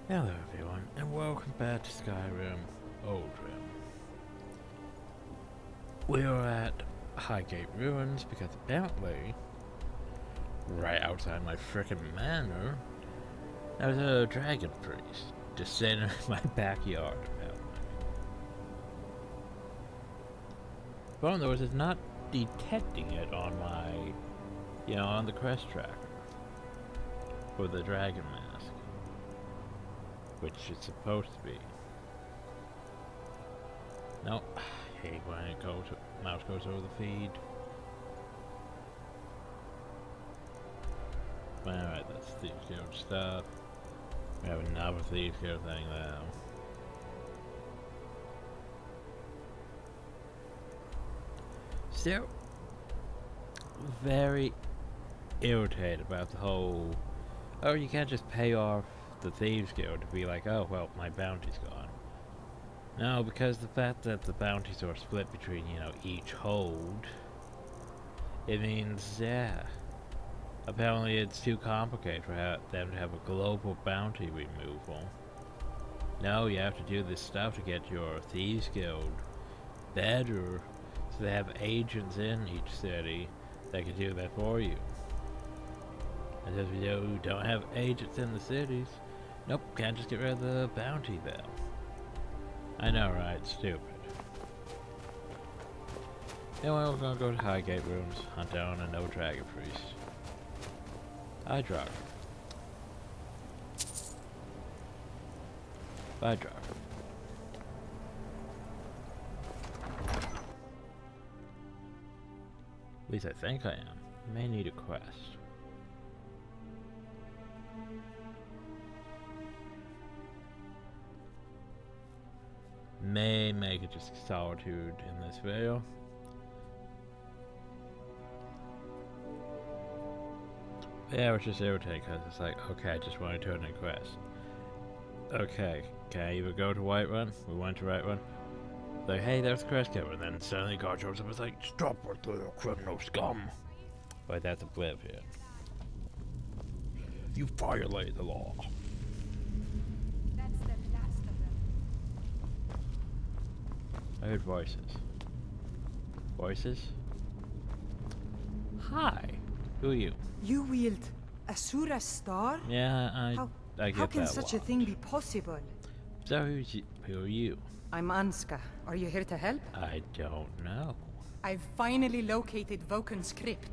Hello everyone, and welcome back to Skyrim, Oldrim. We are at Highgate Ruins because apparently, right outside my frickin' manor, there's a dragon priest just sitting in my backyard apparently. The problem though is not detecting it on my, on the quest tracker for the dragon mask, which it's supposed to be. Nope. I hate when mouse goes over the feed. Alright, that's Thieves Guild stuff. We have another Thieves Guild thing now. Still very irritated about the whole, oh, you can't just pay off the Thieves Guild to be like, oh, well, my bounty's gone. No, because the fact that the bounties are split between, each hold, it means, yeah, apparently it's too complicated for them to have a global bounty removal. No, you have to do this stuff to get your Thieves Guild better, so they have agents in each city that can do that for you. And as we know, don't have agents in the cities, nope, can't just get rid of the bounty bell. I know, right? Stupid. Anyway, we're gonna go to Highgate Ruins, hunt down a no dragon priest. I drug. Bye, drug. At least I think I am. May need a quest. May make it just solitude in this video. Yeah, which is irritating because it's like, okay, I just want to turn in quest. Okay, can I either go to Whiterun? We went to Whiterun. Like, hey, there's the quest giver. Then suddenly God shows up and is like, stop with the criminal scum. But that's Oblivion. You violate the law. That's the last of them. I heard voices. Voices? Hi. Who are you? You wield Asura's star? Yeah, I get how can that such lot. a thing be possible? So who are you? I'm Anska. Are you here to help? I don't know. I've finally located Voken's crypt.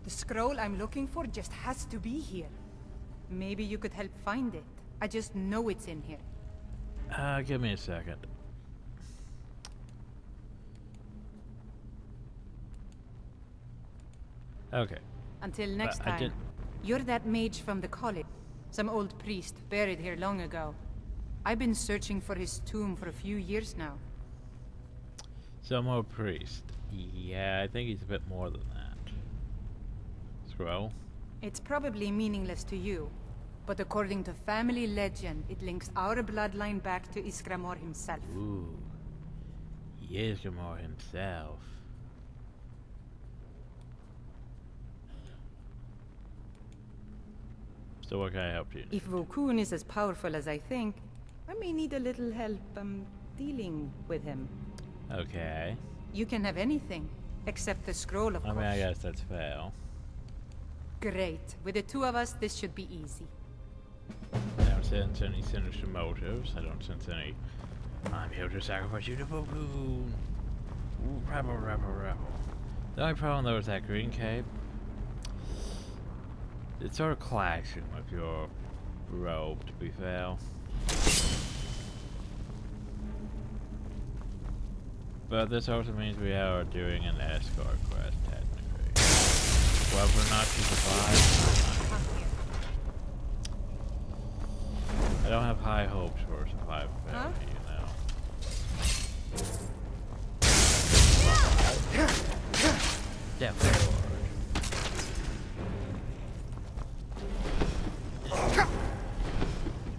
The scroll I'm looking for just has to be here. Maybe you could help find it. I just know it's in here. Give me a second. Okay. Until next I time. did- You're that mage from the college. Some old priest buried here long ago. I've been searching for his tomb for a few years now. Some more priest. Yeah, I think he's a bit more than that. Scroll. It's probably meaningless to you, but according to family legend, it links our bloodline back to Iskramor himself. Ooh. Yezgamor himself. So what can I help you? If Vokun is as powerful as I think, I may need a little help, dealing with him. Okay. You can have anything, except the scroll, of I course. mean, I guess that's fair. Great. With the two of us, this should be easy. I don't sense any sinister motives. I don't sense any, I'm here to sacrifice you to Vokoon. Rebel, rebel, rebel. The only problem though is that green cape. It's sort of clashing with your robe, to be fair. But this also means we are doing an escort quest, technically. Whether or not she survives, I don't have high hopes for survivability, Death Lord.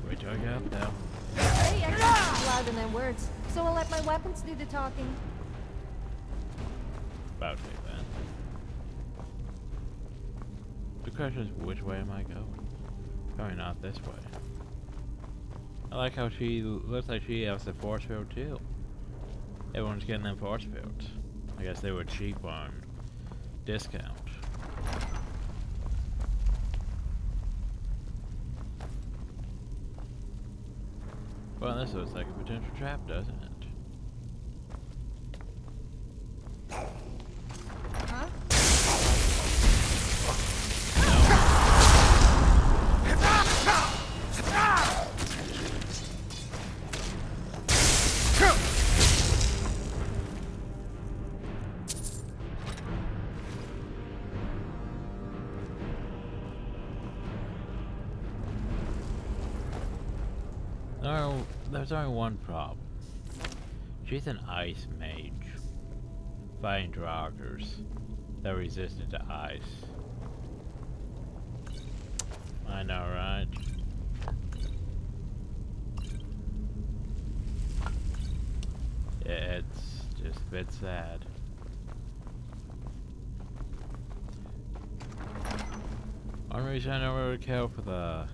Wait till I get up now. Hey, I can speak louder than words, so I'll let my weapons do the talking. About to then. The question is, which way am I going? Probably not this way. I like how she looks like she has a force field too. Everyone's getting them force fields. I guess they were cheap on discount. Well, this looks like a potential trap, doesn't it? Huh? No, there's only one problem. She's an ice mage, fighting draugrs that resisted to ice. I know, right? Yeah, it's just a bit sad. One reason I don't really care for the,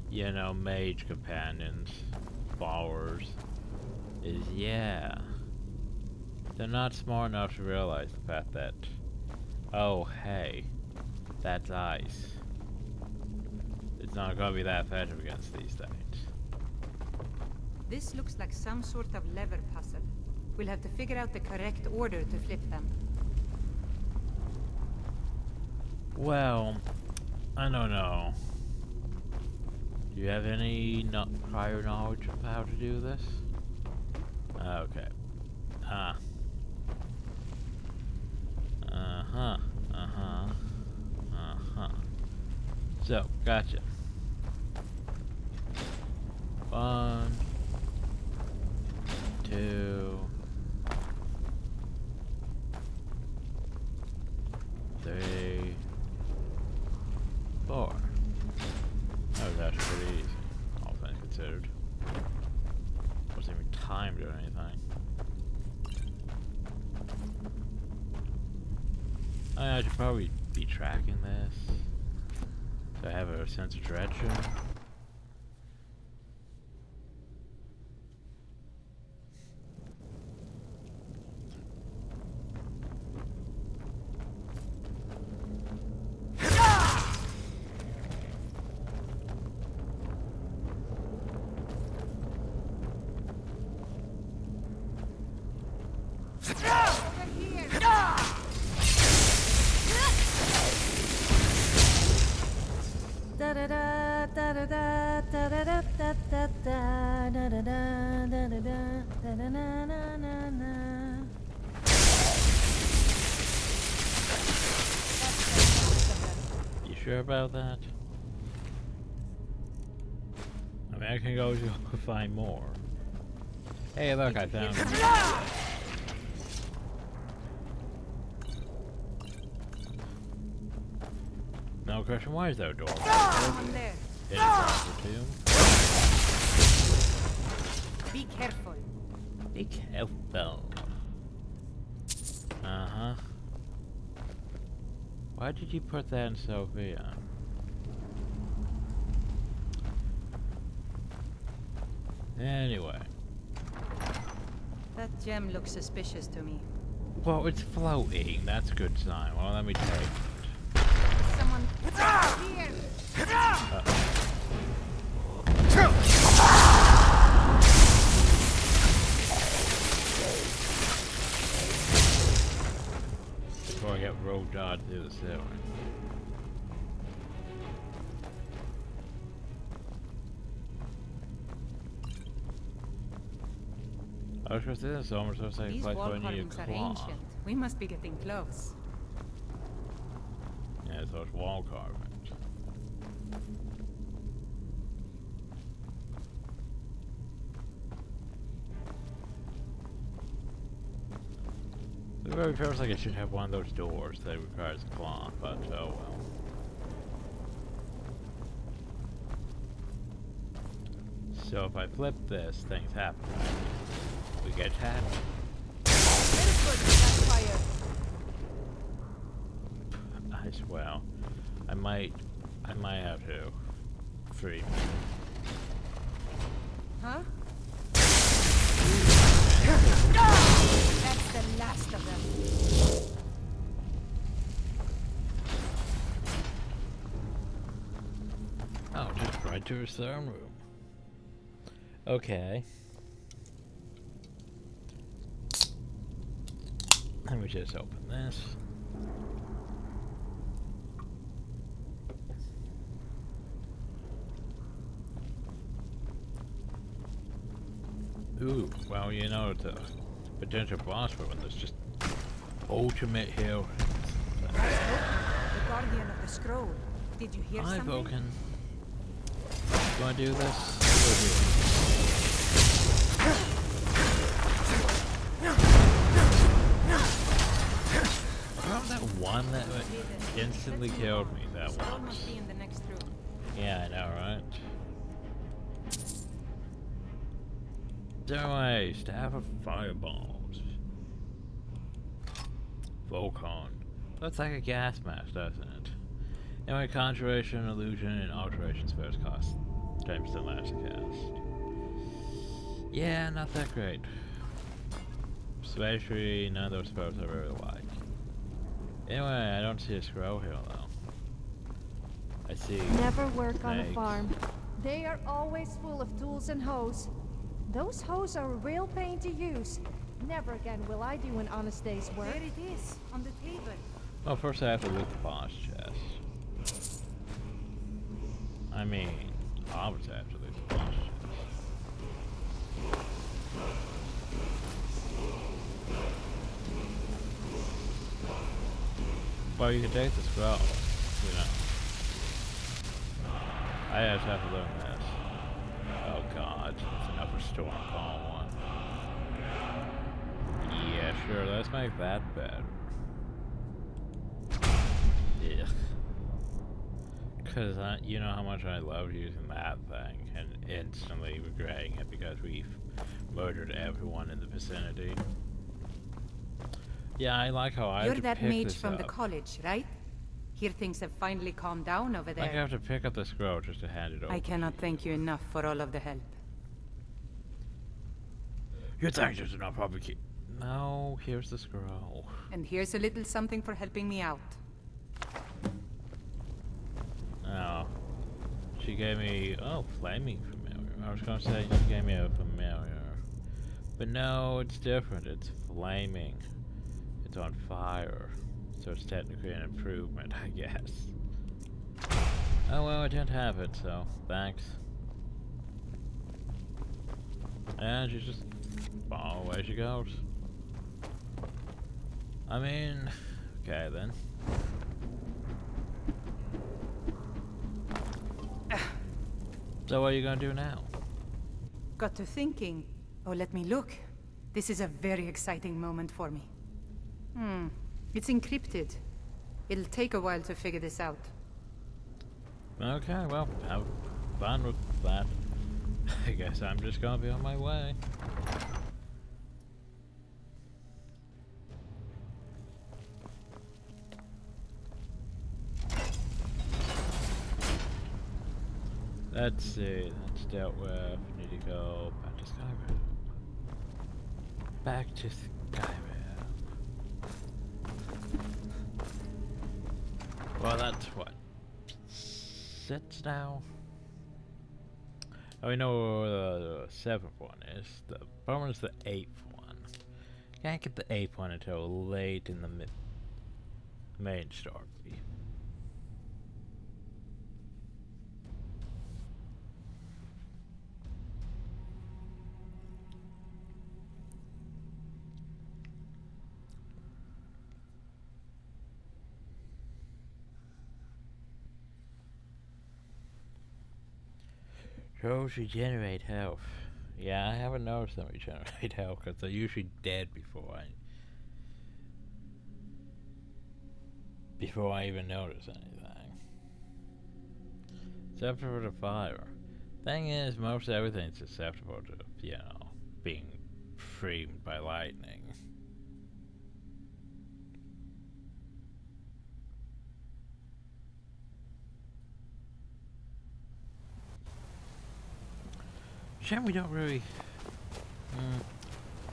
you know, mage companions, followers, is yeah, they're not smart enough to realize the fact that, oh hey, that's ice. It's not gonna be that effective against these things. This looks like some sort of lever puzzle. We'll have to figure out the correct order to flip them. Well, I don't know. Do you have any prior knowledge of how to do this? Okay. Uh-huh. So, gotcha. 1, 2, 3, 4. That was actually pretty easy, all things considered. Wasn't even timed or anything. I should probably be tracking this, so I have a sense of direction. You sure about that? I mean, I can go find more. Hey, look, I found it. No question, why is there a door? Someone there. Be careful. Be careful. Uh-huh. Why did you put that in Sophia? Anyway. That gem looks suspicious to me. Well, it's floating. That's a good sign. Well, let me take it. Someone here. Before I get road dodged through the ceiling. I was supposed to do this, so I'm supposed to say These place wall where I need a carvings are claw. ancient. We must be getting close. Yeah, so it's wall carvings. It really feels like it should have one of those doors that requires a claw, but oh well. So if I flip this, things happen. We get tapped. I swear, I might have to free me. Huh? That's the last of them. Oh, just right to his throne room. Okay. Let me just open this. Ooh, well, you know, the potential boss for when there's just ultimate hero. The guardian of the scroll. Did you hear Hi, something? Vulcan. You wanna do this? Remember that one that instantly killed me that Scroll once? must be in the next room. Yeah, I know, right? Anyway, staff of fireballs. Vulcan. Looks like a gas mask, doesn't it? Anyway, conjuration, illusion, and alteration spells cost times the last cast. Yeah, not that great. Especially none of those spells I really like. Anyway, I don't see a scroll here though. I see. Never work on a snakes. farm. They are always full of tools and hoes. Those hoes are a real pain to use. Never again will I do an honest day's work. There it is, on the table. Well, first I have to loot the boss chest. I mean, obviously I have to loot the boss chest. Well, you can take the scroll, you know. I just have to learn this. Oh god, it's an upper storm calm one. Yeah, sure, let's make that better. Yeah. Cause you know how much I love using that thing and instantly regretting it because we've murdered everyone in the vicinity. Yeah, I like how I You're have to that pick mage this from the up. college, right? Hear things have finally calmed down over Like I there. have to pick up the scroll just to hand it over. I cannot thank you enough for all of the help. Your thanks is enough, probably. No, here's the scroll. And here's a little something for helping me out. Oh. She gave me, oh, flaming familiar. I was gonna say she gave me a familiar. But no, it's different. It's flaming. It's on fire. So it's technically an improvement, I guess. Oh well, I didn't have it, so thanks. And she's just, oh, away she goes. I mean, okay then. So what are you gonna do now? Got to thinking. Oh, let me look. This is a very exciting moment for me. It's encrypted. It'll take a while to figure this out. Okay, well, have fun with that. I guess I'm just gonna be on my way. Let's see, that's dealt with. Need to go back to Skyrim. Back to Skyrim. Well, that's what? 6 now? Oh, we know the 7th one is. The problem is the 8th one. Can't get the 8th one until late in the main story. Those regenerate health. Yeah, I haven't noticed them regenerate health because they're usually dead before I even notice anything. Susceptible to fire. Thing is, most everything's susceptible to, you know, being framed by lightning. shame we don't really.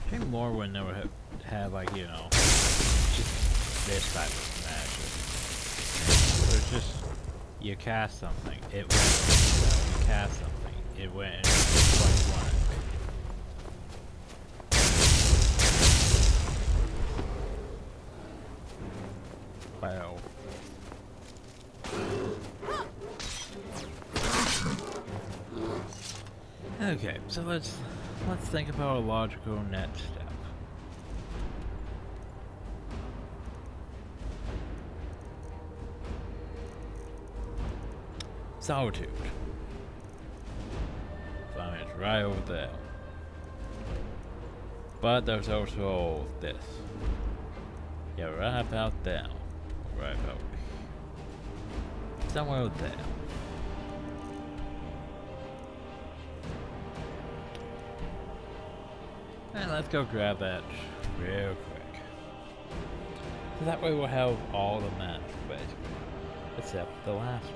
Shame Morrowind never had like, you know, just this type of magic. So it's just you cast something, it went. You cast something, it went. And it's like one. Wow. Okay, so let's think about a logical next step. Solitude. So I mean, it's right over there. But there's also this. Yeah, right about there. Right about somewhere there. And let's go grab that real quick. So that way we'll have all the maps, basically. Except the last one.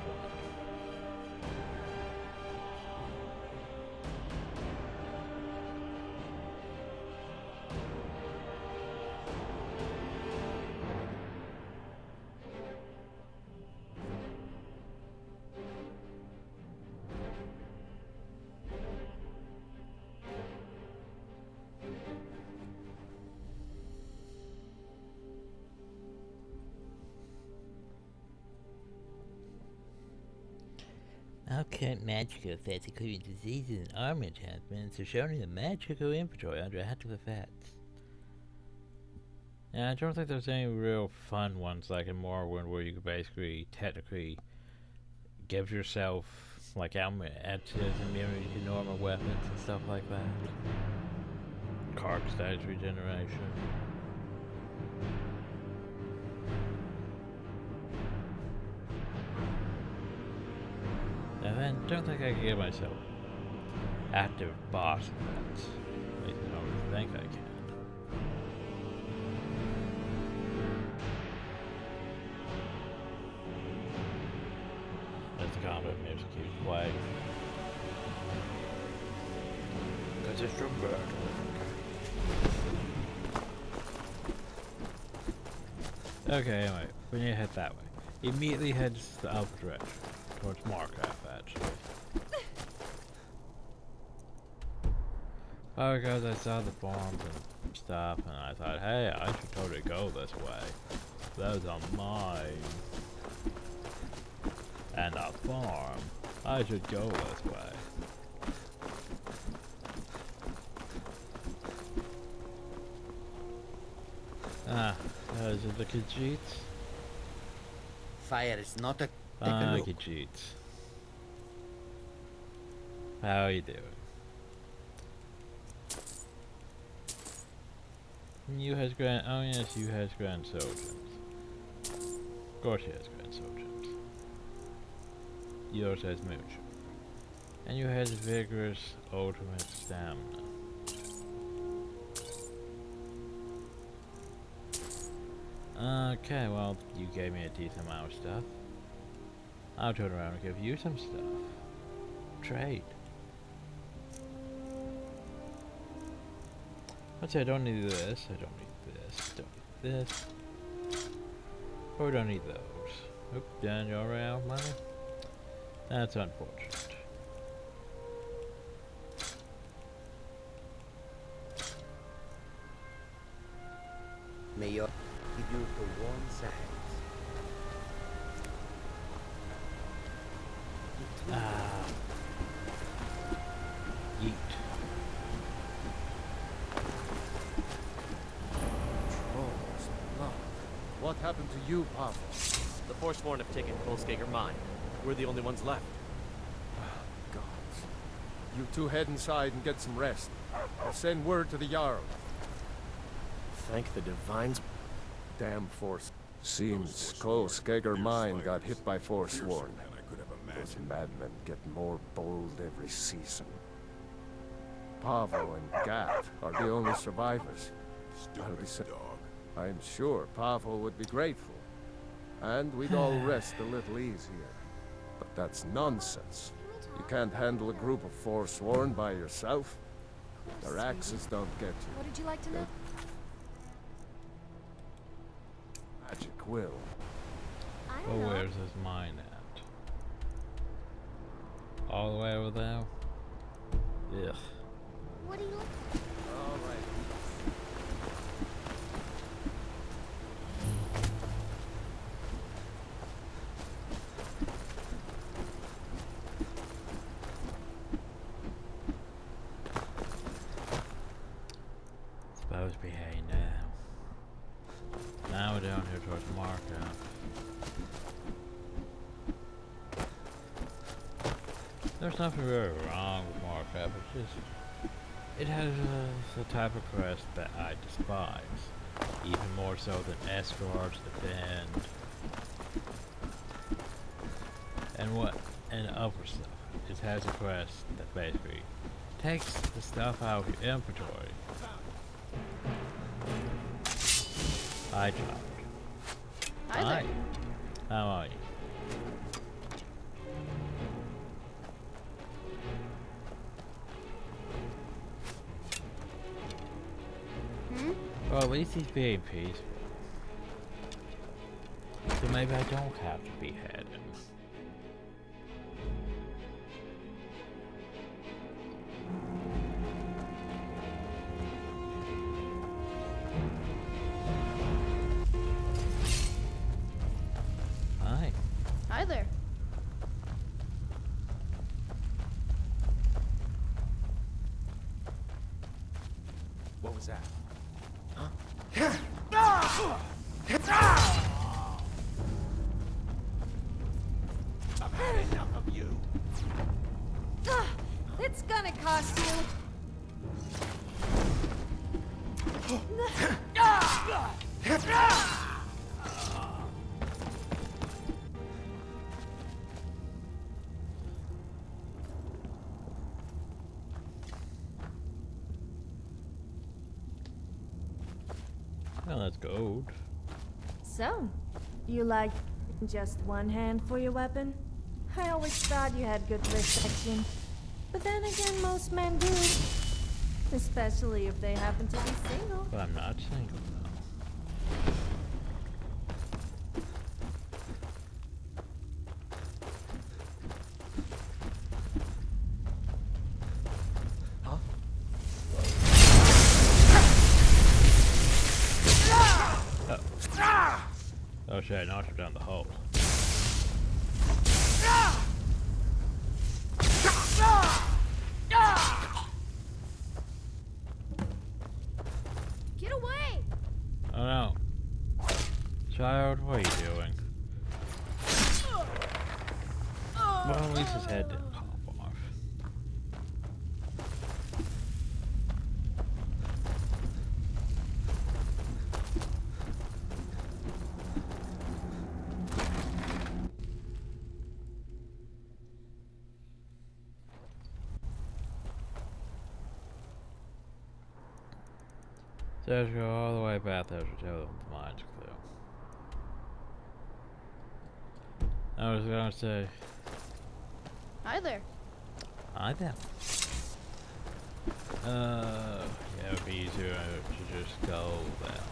Occult magical effects including diseases and armor enhancements are shown in the magical inventory under active effects. And I don't think there's any real fun ones like in Morrowind where you could basically technically give yourself like armor additive immunity to normal weapons and stuff like that. Carb status regeneration. And then don't think I can give myself active boss events. At least I don't think I can. As the combat music keeps playing. Cause it's from bird. Okay, anyway, we need to head that way. Immediately heads the other direction. Towards Markov, actually. Oh, because I saw the farms and stuff, and I thought, hey, I should totally go this way. Those are mine. And a farm. I should go this way. Ah, those are the Khajiits. Fire is not a... Khajiits. How are you doing? You has grand... Oh yes, you has grand soldiers. Of course you has grand soldiers. Yours has mooch. And you has vigorous ultimate stamina. Okay, well, you gave me a decent amount of stuff. I'll turn around and give you some stuff. Trade. Let's say I don't need this, I don't need this, don't need this. Or don't need those. Oop, then you're already out of money? That's unfortunate. May your give you the warm sands. Yeet. Trolls, blood. What happened to you, Pavel? The Forsworn have taken Kolskager mine. We're the only ones left. God. You two head inside and get some rest. I'll send word to the Jarl. Thank the Divines. Damn Force. Seems Kolskager mine got hit by Forsworn. Those madmen get more bold every season. Pavel and Gat are the only survivors. I'll be I'm sure Pavel would be grateful. And we'd all rest a little easier. But that's nonsense. You can't handle a group of forsworn by yourself. Their axes don't get you. What did you like to know? Magic will. I Oh, don't know. where's this mine at? All the way over there? Ugh. What do you like? All right. Supposed to be heading down. Now we're down here towards the markup. There's nothing really wrong with markup, it's just... It has the type of quest that I despise. Even more so than escorts, defend, and other stuff. It has a quest that basically takes the stuff out of your inventory. Hi, George. Hi. How are you? Well, at least he's being peaceful. So maybe I don't have to behead him. Hi. Hi there. What was that? I've had enough of you. It's gonna cost you. Well, that's gold. So, you like just one hand for your weapon? I always thought you had good wrist action. But then again, most men do. Especially if they happen to be single. But I'm not single though. Oh shit, I knocked her down the hole. Get away! Oh no. Child, what are you doing? Well, at least his head didn't pop off. So let's go all the way back there to tell them the mine's clear. I was gonna say, Hi there. hi there. Yeah, it would be easier to just go there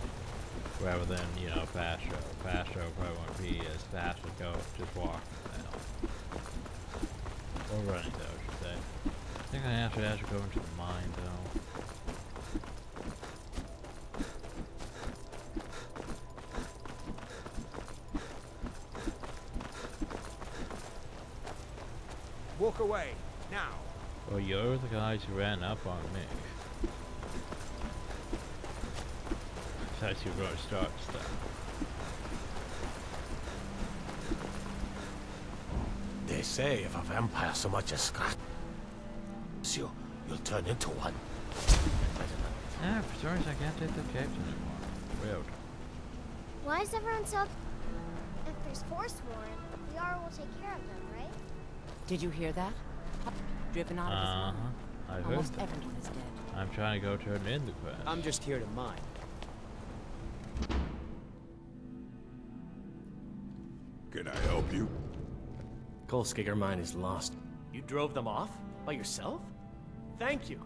rather than, you know, fast travel. Fast travel probably won't be as fast as go just walking down. Or running though, I should say. I think I have to go into the mine though. Walk away, now. Well, you're the guys who ran up on me. Thought you were going to start stuff. They say if a vampire so much as scratches you, you'll turn into one. Ah, for some reason I can't take the capes anymore. Weird. Why is everyone so... If there's Forsworn, the R will take care of them, right? Did you hear that? Driven out of his mind. I heard Almost that. everyone is dead. I'm trying to go turn in the quest. I'm just here to mine. Can I help you? Coal Skager mine is lost. You drove them off? By yourself? Thank you.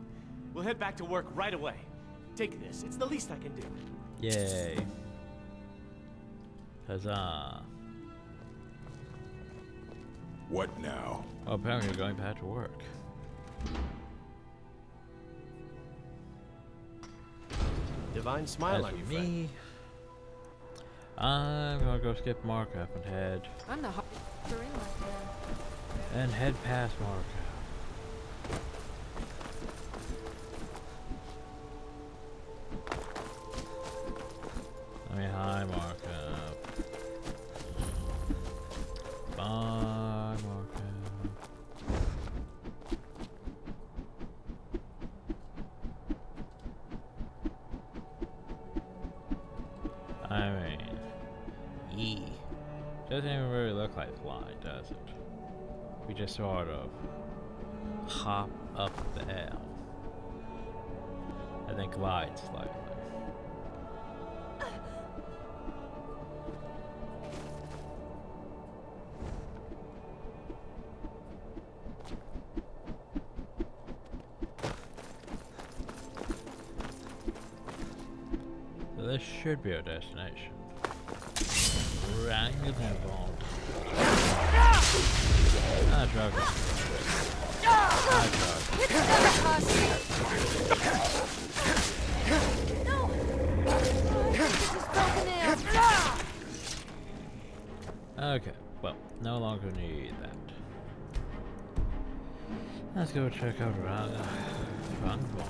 We'll head back to work right away. Take this. It's the least I can do. Yay. Huzzah. What now? Well, apparently you're going back to work. Divine smile As on you, for friend. me, I'm gonna go skip Markup and I'm the hard head past Markup. I mean, hi Markup. Bye Markup. I mean, yee. Doesn't even really look like flying, does it? We just sort of hop up the hill and then glide slightly. So this should be our destination. Right in the ball. Ah, drug. Okay, well, no longer need that. Let's go check out Run Ball.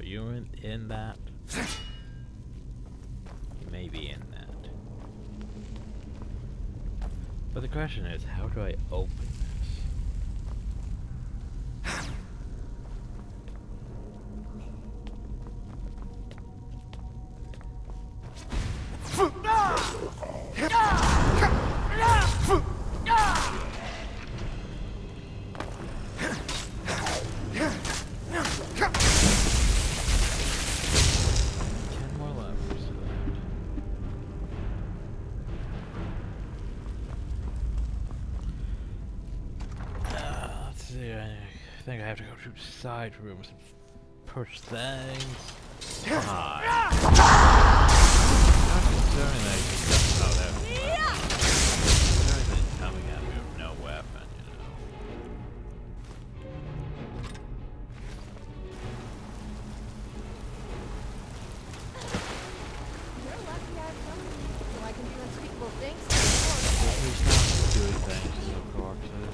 You in that? You may be in that. But the question is, how do I open this? I think I have to go to side rooms and push things. Hi. Not concerning that you can jump out at me. Concerning that it's coming at me with no weapon, you know. You're lucky I have company, so I can do unspeakable things. Please stop doing things to the corpses.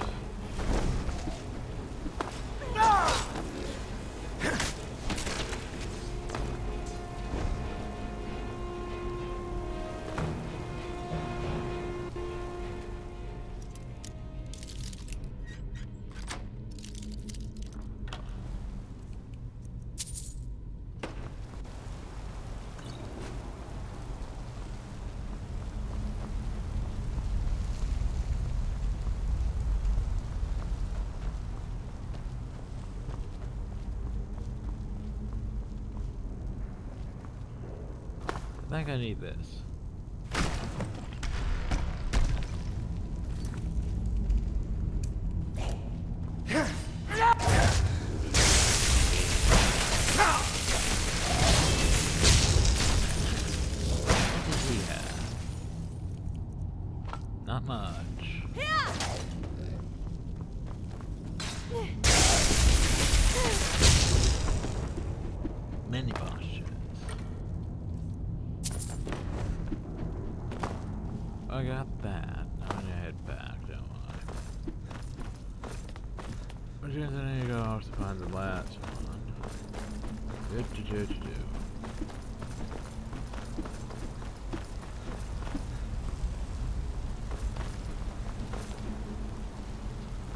think I need this. Not much. Many postures. I got that. I'm gonna head back, don't I? But yes, I need to go off to find the last one. Do.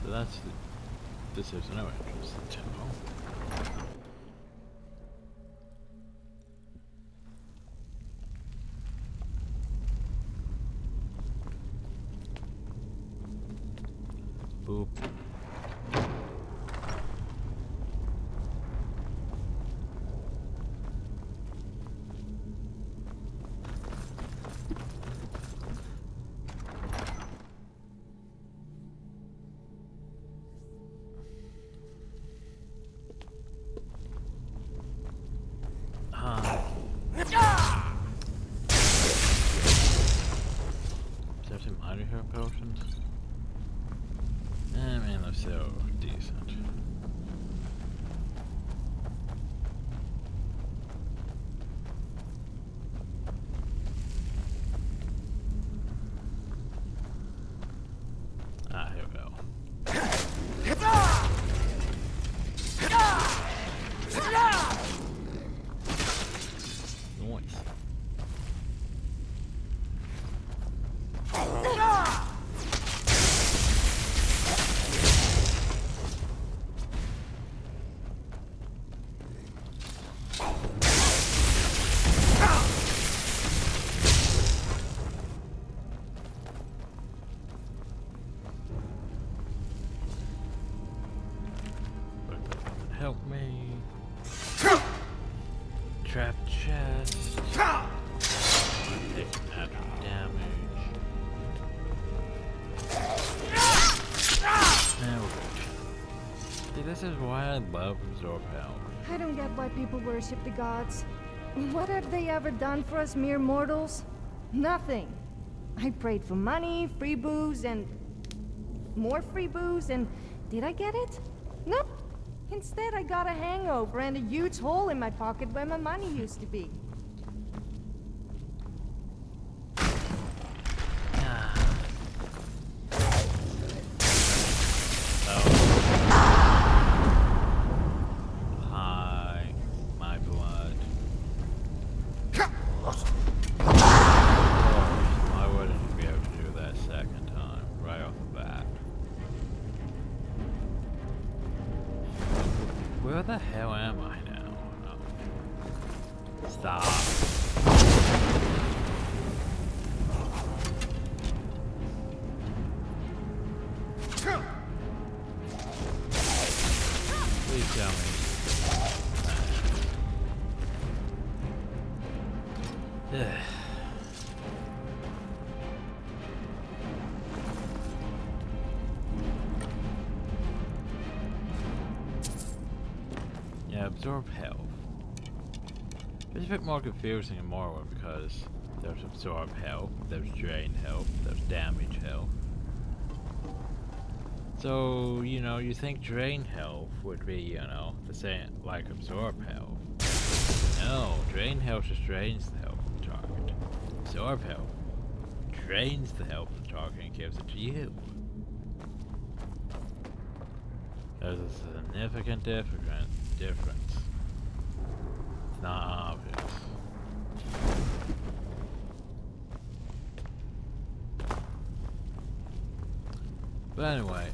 So that's the... This is no entrance to the temple. Boop. Is there some minor health potions? I mean, they're so decent. Ah, here we go. Nice. Help me. Trap chest. Take natural damage. Now we're good. See, this is why I love absorb health. I don't get why people worship the gods. What have they ever done for us mere mortals? Nothing. I prayed for money, free booze, and more free booze, and did I get it? No. Instead, I got a hangover and a huge hole in my pocket where my money used to be. Hi, my blood. Why wouldn't you be able to do that second time, right off the bat? Where the hell am I now? Oh. Stop. Please tell me. Yeah, absorb health. It's a bit more confusing in Morrowind because there's absorb health, there's drain health, there's damage health. So, you know, you think drain health would be, you know, the same like absorb health. No, drain health just drains the health of the target. Absorb health drains the health of the target and gives it to you. There's a significant difference. It's not obvious. But anyway,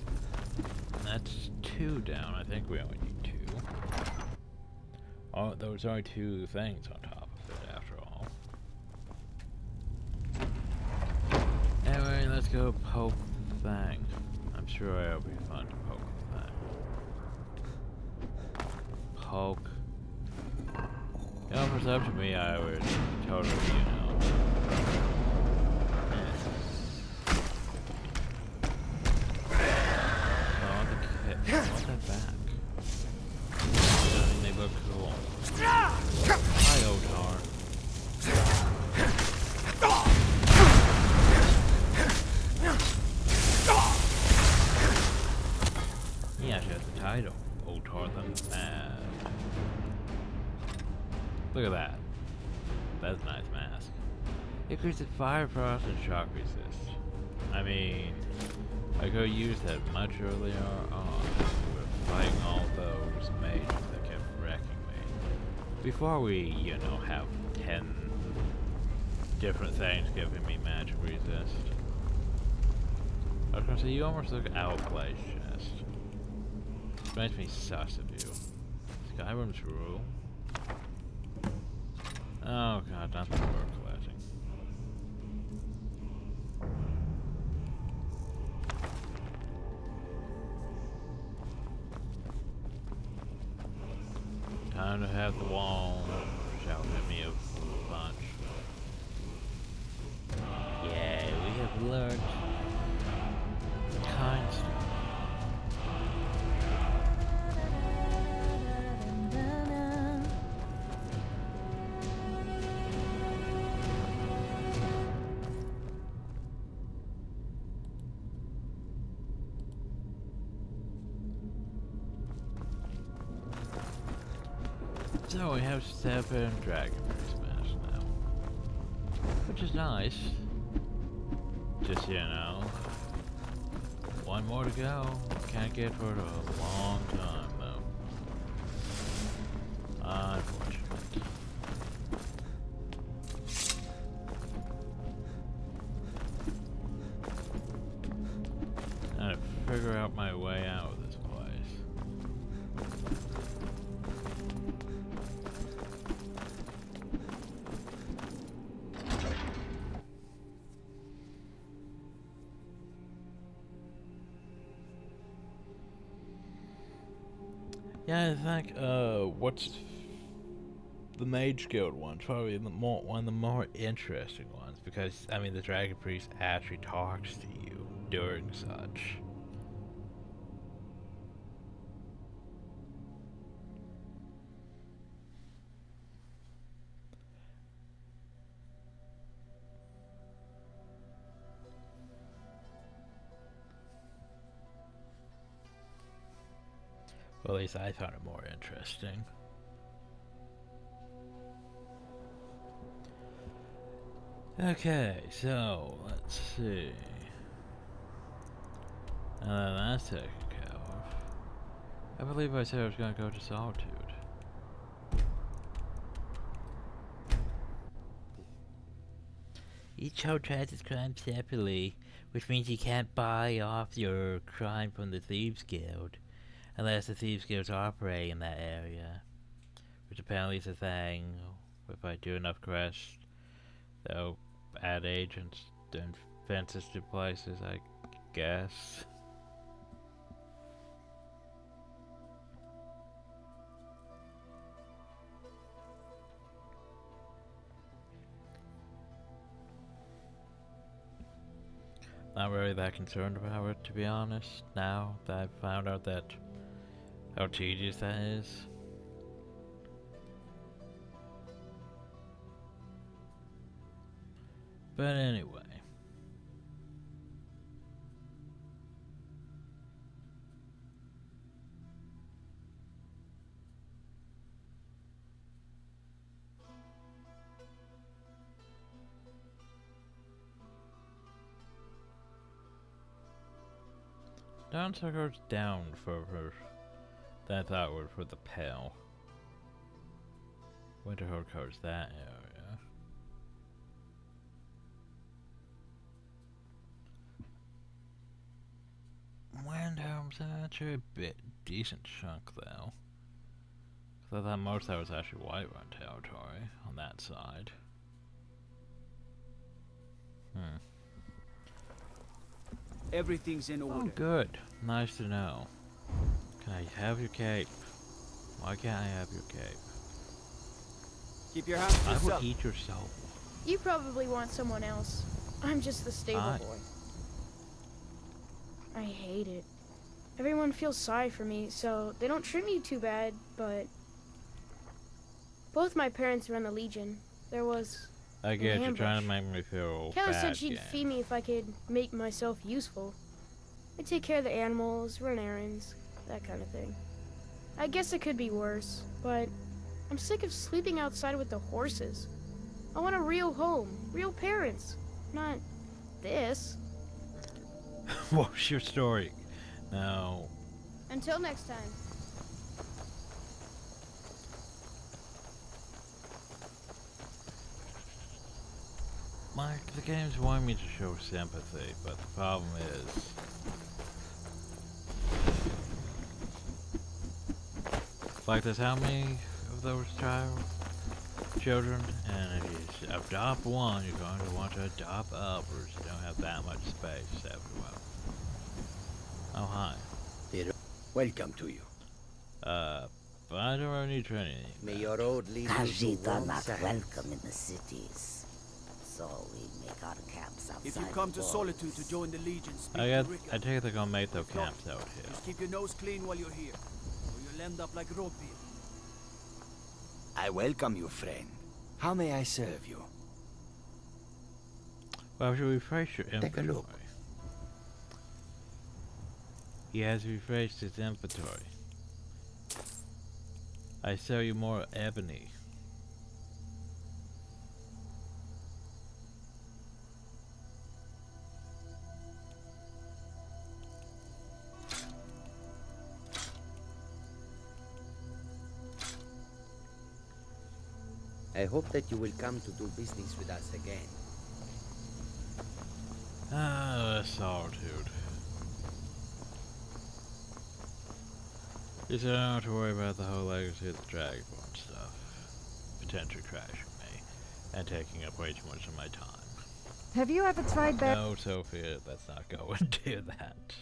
that's 2 down. I think we only need 2. Oh, there was only 2 things on top of it after all. Anyway, let's go poke the thing. I'm sure it'll be fun to poke the thing. Poke. You know, for some to me, I would totally, you know, actually has the title, Oldrim Mad. Look at that. That's a nice mask. Increases fire frost and shock resist. I mean, I could have used that much earlier on. We're fighting all those mages that kept wrecking me. Before we, you know, have 10 different things giving me magic resist. I was gonna say, you almost look outplaced, chest. This makes me sus of you. Skyrim's rule. Oh god, that's what we're collecting. Time to have the wall shout at me a bunch. Yeah, we have learned kind stuff. So we have 7 Dragon Smash now. Which is nice. Just, you know, one more to go. Can't get for it a long time, though. Unfortunate. Gotta figure out my way out of this place. Yeah, I think, what's the Mage Guild one? Probably one of the more interesting ones, because, I mean, the Dragon Priest actually talks to you during such. Well, at least I found it more interesting. Okay, so let's see. That's taken care of. I believe I said I was gonna go to Solitude. Each hole tracks its crime separately, which means you can't buy off your crime from the Thieves Guild. Unless the Thieves Guilds operate in that area. Which apparently is a thing. If I do enough quests, they'll add agents and fences to places, I guess. Not really that concerned about it, to be honest, now that I've found out that how tedious that is. But anyway. Downside goes down further than I thought it would for the Pale. Winterhold covers that area. Windhelm's actually a bit decent chunk though. Cause I thought most of that was actually Whiterun territory on that side. Everything's in order. Oh, good. Nice to know. Can I have your cape? Why can't I have your cape? Keep your hands to I yourself. will eat your soul. You probably want someone else. I'm just the stable boy. I hate it. Everyone feels sorry for me, so they don't treat me too bad, but... Both my parents run the Legion. There was... I get you're trying to make me feel Kelly bad said she'd again. feed me if I could make myself useful. I take care of the animals, run errands. that kind of thing. I guess it could be worse, but I'm sick of sleeping outside with the horses. I want a real home, real parents, not this. What's your story? Now, Until next time. Mike, the games want me to show sympathy, but the problem is... like, there's how many of those children? And if you adopt one, you're going to want to adopt others. You don't have that much space everywhere. Oh, hi. Welcome to you. But I don't really need training. May your road lead you to Khajiit are warm not sands. welcome in the cities. So we make our camps outside. If you come the to walls. Solitude to join the Legion, speak I to Rick. take they're gonna make those camps out here. Just keep your nose clean while you're here, or you'll end up like Roadbeer. I welcome you, friend. How may I serve you? Well, should refresh your inventory. Take a look. He has refreshed his inventory. I sell you more ebony. I hope that you will come to do business with us again. Ah, solitude. You don't have to worry about the whole legacy of the Dragonborn stuff. Potentially crashing me, and taking up way too much of my time. Have you ever tried No, Sophia, let's not go and do that.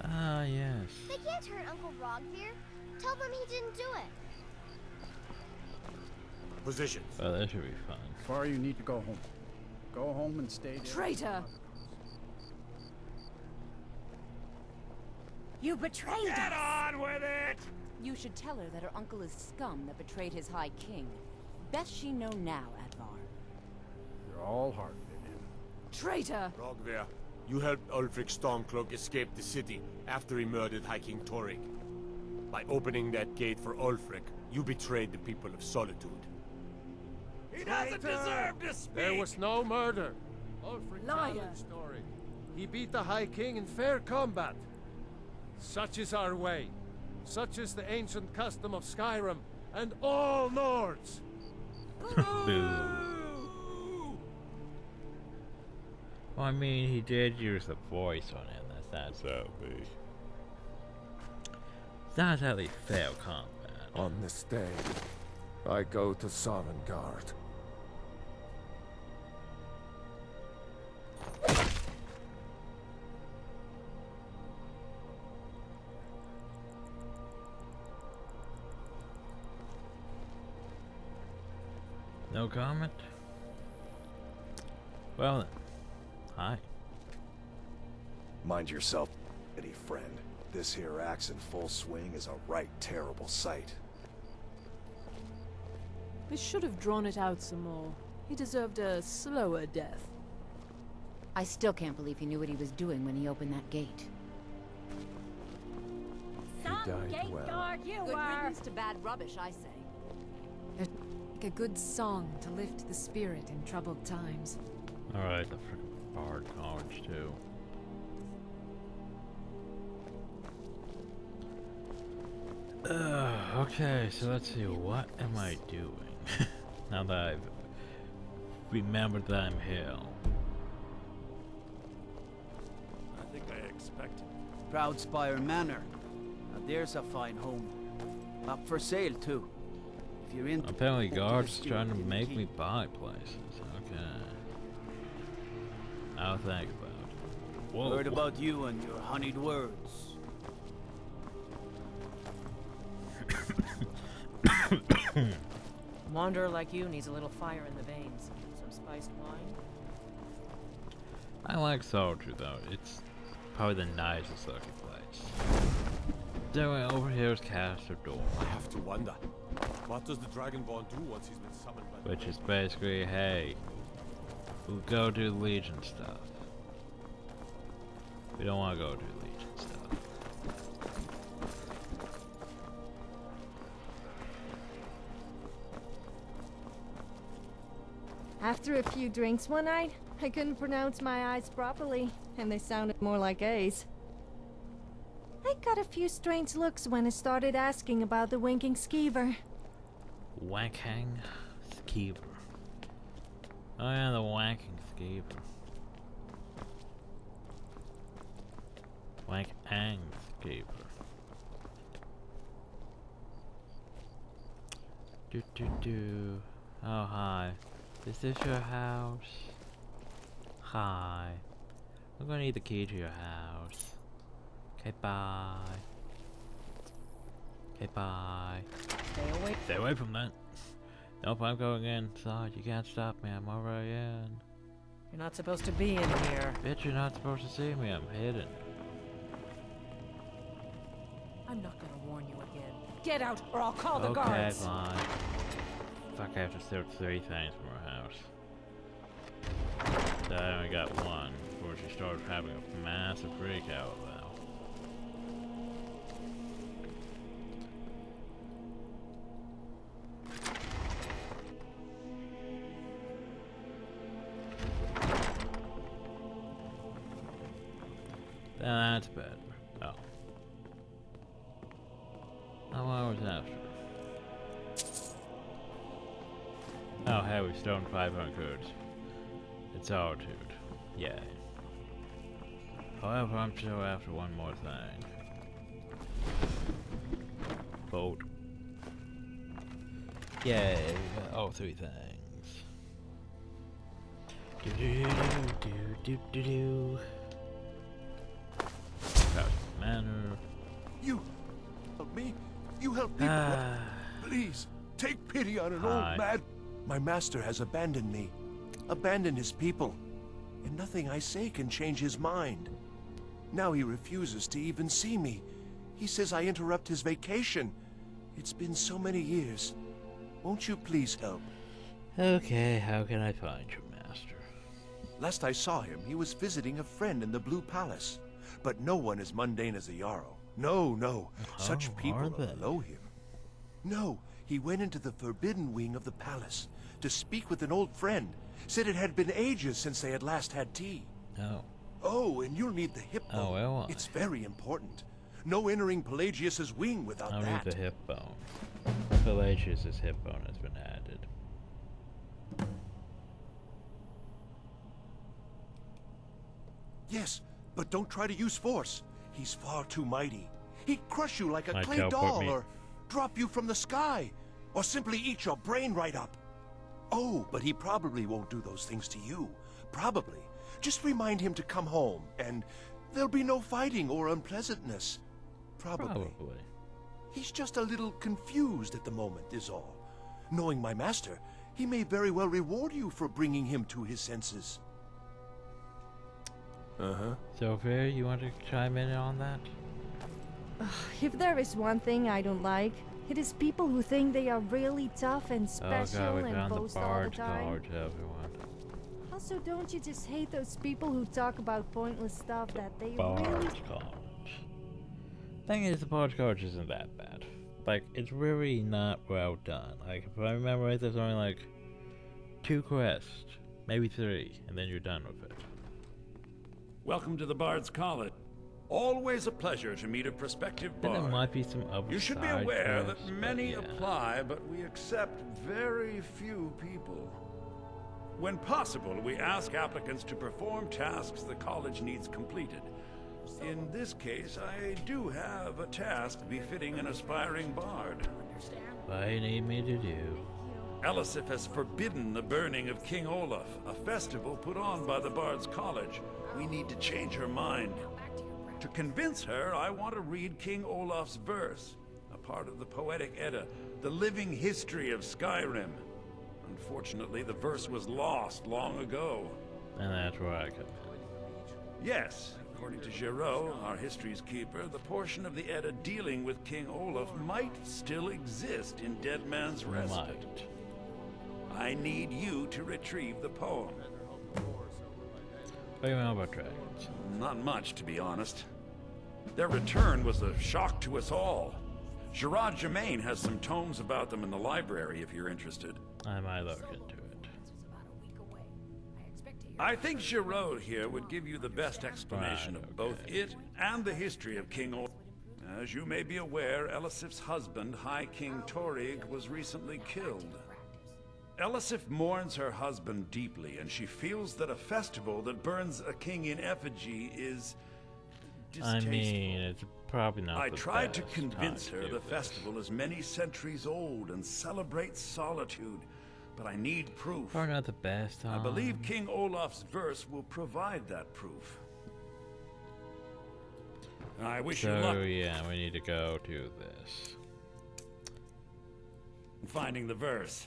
Ah, yes. They can't hurt Uncle Rogvir. Tell them he didn't do it. Positions. Well, that should be fun. Far you need to go home. Go home and stay there. Traitor! You betrayed us! Get on with it! You should tell her that her uncle is scum that betrayed his High King. Best she know now, Advar. You're all heart, Vivian. Traitor! Rogvir, you helped Ulfric Stormcloak escape the city after he murdered High King Torrig. By opening that gate for Ulfric, you betrayed the people of Solitude. He doesn't deserve to speak! There was no murder. Ulfric challenged Torrig. He beat the High King in fair combat. Such is our way. Such is the ancient custom of Skyrim and all Nords. Boo. Well, I mean, he did use the voice on him. That's not so big. It's not exactly fair combat. On this day, I go to Sovngarde. No comment? Well then. Hi. Mind yourself, Eddie friend. This here axe in full swing is a right terrible sight. They should have drawn it out some more. He deserved a slower death. I still can't believe he knew what he was doing when he opened that gate. Some gate guard You Good riddance to bad rubbish, I say. A good song to lift the spirit in troubled times. Alright, the frickin' Bard College too. Okay, so let's see, what am I doing? Now that I've remember that I'm here. I think I expected. Proudspire Manor. Now there's a fine home. Up for sale, too. If you're in. Apparently guards trying to make me buy places. Okay. I'll think about it. Whoa. Heard about you and your honeyed words. Wanderer like you needs a little fire in the veins. Some spiced wine? I like Soldier though. It's probably the nicest looking place. Then over here is Castle Door. I have to wonder, what does the Dragonborn do once he's been summoned by the Which is basically, hey, we'll go do Legion stuff. We don't want to go do Legion stuff. After a few drinks one night, I couldn't pronounce my I's properly, and they sounded more like A's. I got a few strange looks when I started asking about the winking skeever. Wanking Skeever. Oh yeah, the wanking Skeever. Wank-ang Skeever. Do. Oh hi. Is this your house? Hi. I'm gonna need the key to your house. Okay, bye. Okay, bye. Stay away from that. Nope, I'm going inside. You can't stop me. I'm already in. You're not supposed to be in here. Bitch, you're not supposed to see me. I'm hidden. I'm not gonna warn you again. Get out, or I'll call the guards. Okay, fine. Fuck, I have to steal 3 things from her house. So I only got 1 before she started having a massive freak out though. That's better. Oh. How long was after? Oh, hey, we've stolen 500 goods. It's Solitude. Yay. However, I'm still after one more thing. Boat. Yay, we got all 3 things. Do. Manor. You help me? You help people? Please, take pity on an old man. My master has abandoned me, abandoned his people, and nothing I say can change his mind. Now he refuses to even see me. He says I interrupt his vacation. It's been so many years. Won't you please help? Okay, how can I find your master? Last I saw him, he was visiting a friend in the Blue Palace. But no one as mundane as a Jarl. No. Such people are below him. No, he went into the forbidden wing of the palace to speak with an old friend. Said it had been ages since they had last had tea. Oh, and you'll need the hip bone. Oh, well. It's very important. No entering Pelagius's wing without I'll that. need the hip bone. Pelagius's hip bone has been added. Yes, but don't try to use force. He's far too mighty. He'd crush you like a Like clay teleport doll, me. or drop you from the sky, or simply eat your brain right up. Oh, but he probably won't do those things to you. Probably. Just remind him to come home, and there'll be no fighting or unpleasantness. Probably. He's just a little confused at the moment, is all. Knowing my master, he may very well reward you for bringing him to his senses. Sophia, you want to chime in on that? If there is one thing I don't like, it is people who think they are really tough and special oh god, we and found the boast all the bard time. card, everyone. Also, don't you just hate those people who talk about pointless stuff that they really... Bard cards. Thing is, the bard cards isn't that bad. Like, it's really not well done. Like, if I remember right, there's only like 2 quests, maybe 3, and then you're done with it. Welcome to the Bard's College. Always a pleasure to meet a prospective Then bard. there might be some other You should be side aware quests, that but many yeah. apply, but we accept very few people. When possible, we ask applicants to perform tasks the college needs completed. In this case, I do have a task befitting an aspiring bard. What do you need me to do? Elisif has forbidden the burning of King Olaf, a festival put on by the Bard's College. We need to change her mind. To convince her, I want to read King Olaf's verse, a part of the Poetic Edda, the living history of Skyrim. Unfortunately, the verse was lost long ago. And that's where I come in. Yes, according to Giraud, our history's keeper, the portion of the Edda dealing with King Olaf might still exist in Dead Man's Respite. I need you to retrieve the poem. What do you know about dragons? Not much, to be honest. Their return was a shock to us all. Gerard Germain has some tomes about them in the library if you're interested. I might look into it. I think Giraud here would give you the best explanation of both it and the history of King Olaf. As you may be aware, Elisif's husband, High King Torig, was recently killed. Elisif mourns her husband deeply, and she feels that a festival that burns a king in effigy is distasteful. I mean, it's probably not I the tried to best convince time her to do the this. festival is many centuries old and celebrates solitude, but I need proof. Probably not the best time. I believe King Olaf's verse will provide that proof. I wish you luck So yeah, we need to go to this. in finding the verse.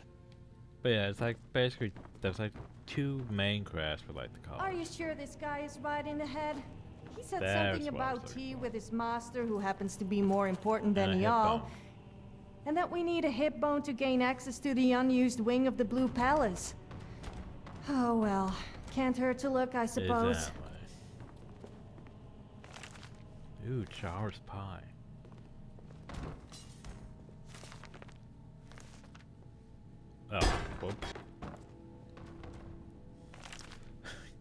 But yeah, it's like basically there's like 2 main crafts for like the college. Are you sure this guy is right in the head? He said That's something what I was about tea with his master, who happens to be more important than And a hip y'all. bone. And that we need a hip bone to gain access to the unused wing of the Blue Palace. Oh well, can't hurt to look, I suppose. Exactly. Ooh, Char's pie. Oh, whoop.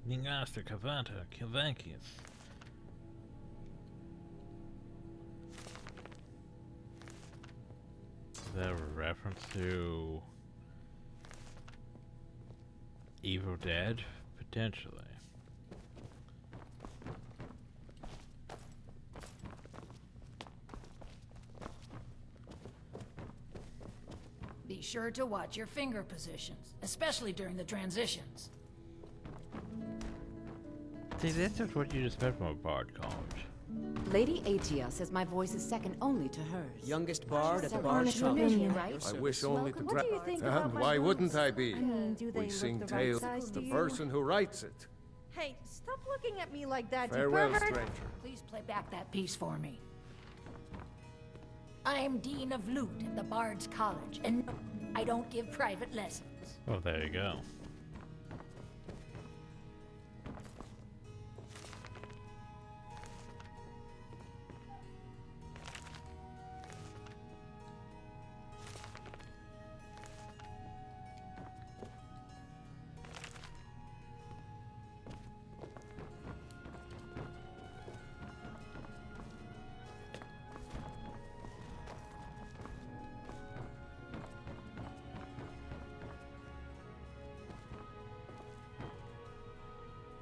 Ningaster Cavanta Kilvankius. Is that a reference to Evil Dead? Potentially. Be sure to watch your finger positions, especially during the transitions. See, that's just what you expect from a bard college. Lady Atia says my voice is second only to hers. Youngest bard at the Honest Bard's opinion. College. I wish only to What do you think Huh? about my Why boots? wouldn't I be? I mean, do they We look sing the right tales size of to the you? person who writes it. Hey, stop looking at me like that, Farewell, you pervert! stranger. Please play back that piece for me. I'm Dean of Lute at the Bard's College, and no, I don't give private lessons. Oh, there you go.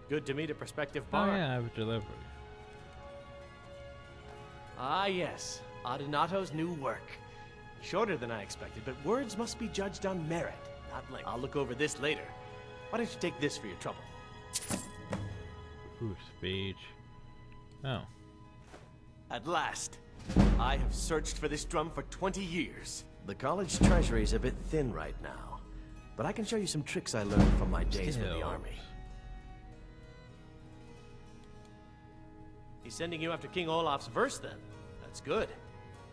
Good to meet a prospective Oh bard. yeah, I have a delivery. Ah, yes. Adonato's new work. Shorter than I expected, but words must be judged on merit, not length. I'll look over this later. Why don't you take this for your trouble? Ooh, speech. Oh. At last. I have searched for this drum for 20 years. The college treasury's a bit thin right now, but I can show you some tricks I learned from my days with the army. He's sending you after King Olaf's verse, then. That's good.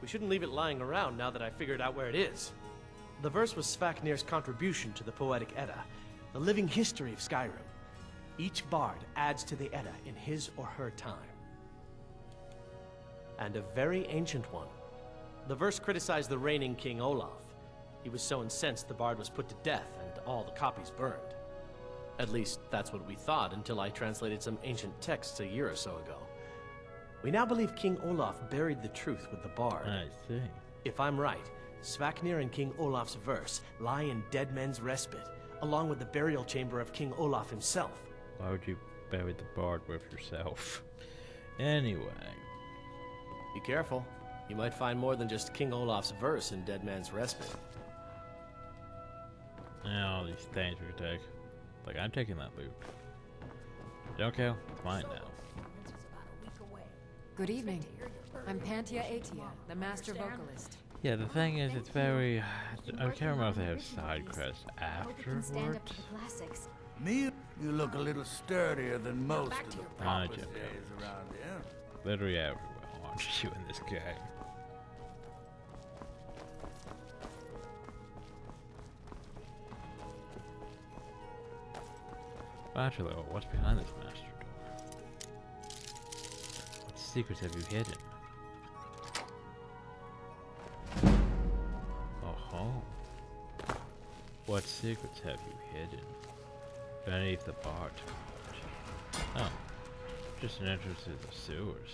We shouldn't leave it lying around now that I figured out where it is. The verse was Svafnir's contribution to the Poetic Edda, the living history of Skyrim. Each bard adds to the Edda in his or her time. And a very ancient one. The verse criticized the reigning King Olaf. He was so incensed the bard was put to death and all the copies burned. At least, that's what we thought until I translated some ancient texts a year or so ago. We now believe King Olaf buried the truth with the bard. I see. If I'm right, Svafnir and King Olaf's verse lie in Dead Men's Respite, along with the burial chamber of King Olaf himself. Why would you bury the bard with yourself? Anyway. Be careful. You might find more than just King Olaf's verse in Dead Man's Respite. Yeah, all these things we could take. Like, I'm taking that loot. Don't kill. It's mine now. Good evening. I'm Pantia Atia, the master vocalist. Yeah, the thing is, it's very... I can't remember if they have side quests afterwards. Stand up to the classics. Me? You look a little sturdier than most of the proper days joke. around here. Literally everywhere I want you in this game. Actually, what's behind this master door? What secrets have you hidden? Oh, what secrets have you hidden beneath the bar torch? Oh, just an entrance to the sewers.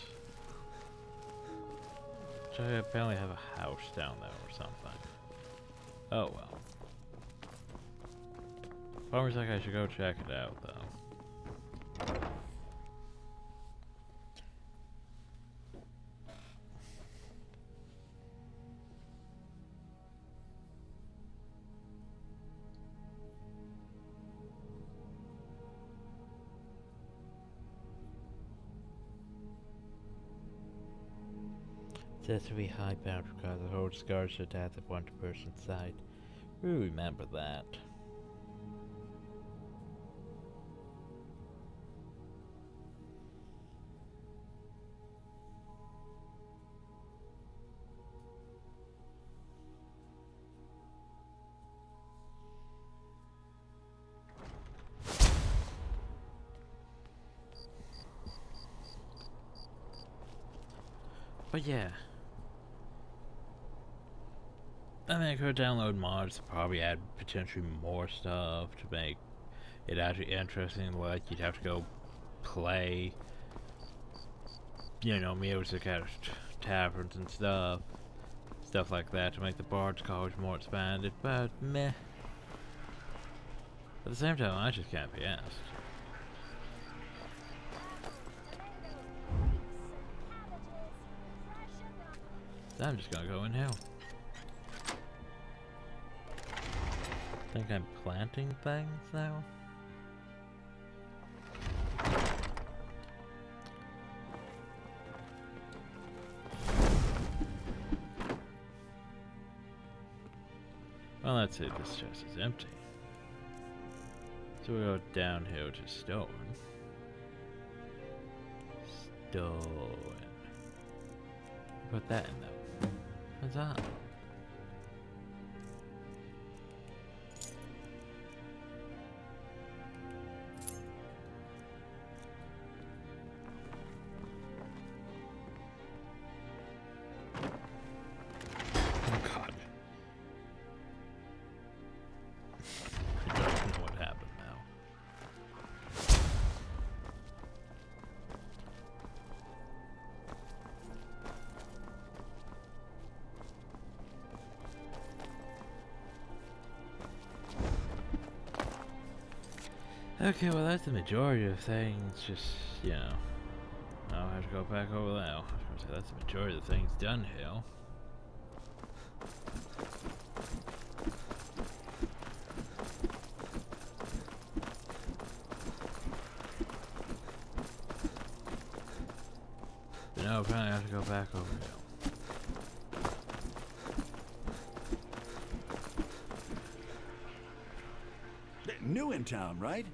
So I apparently have a house down there or something. Oh well. Farmer's like I should go check it out though. Says to be hidebound because the whole scars should have at one person's side. We remember that. But yeah. I mean, I could download mods to probably add potentially more stuff to make it actually interesting. Like, you'd have to go play, you know, music at taverns and stuff like that to make the Bard's College more expanded, but meh. At the same time, I just can't be asked. So I'm just gonna go in here. Think I'm planting things now? Well, let's see, this chest is empty. So we go down here to stone. Stone. Put that in though. What's that? Oh god. I don't know what happened now. Okay, well that's the majority of things, just, you know. I'll have to go back over there. I was gonna say that's the majority of the things done here. But no, apparently I have to go back over here. New in town, right?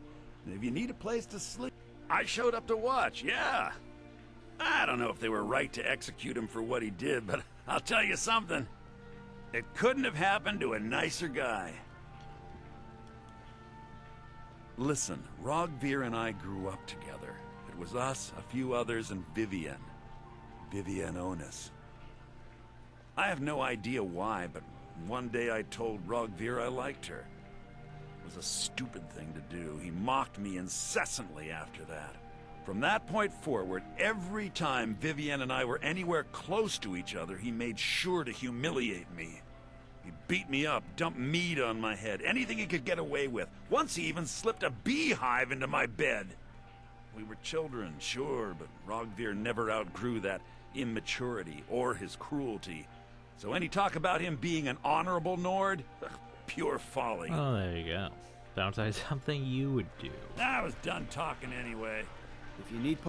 If you need a place to sleep... I showed up to watch, yeah. I don't know if they were right to execute him for what he did, but I'll tell you something. It couldn't have happened to a nicer guy. Listen, Rogvir and I grew up together. It was us, a few others, and Vivienne. Vivienne Onus. I have no idea why, but one day I told Rogvir I liked her. It was a stupid thing to do. He mocked me incessantly after that. From that point forward, every time Vivienne and I were anywhere close to each other, he made sure to humiliate me. He beat me up, dumped meat on my head, anything he could get away with. Once he even slipped a beehive into my bed. We were children, sure, but Rogvir never outgrew that immaturity or his cruelty. So any talk about him being an honorable Nord? Pure folly. Oh, there you go. Sounds like something you would do. I was done talking anyway. If you need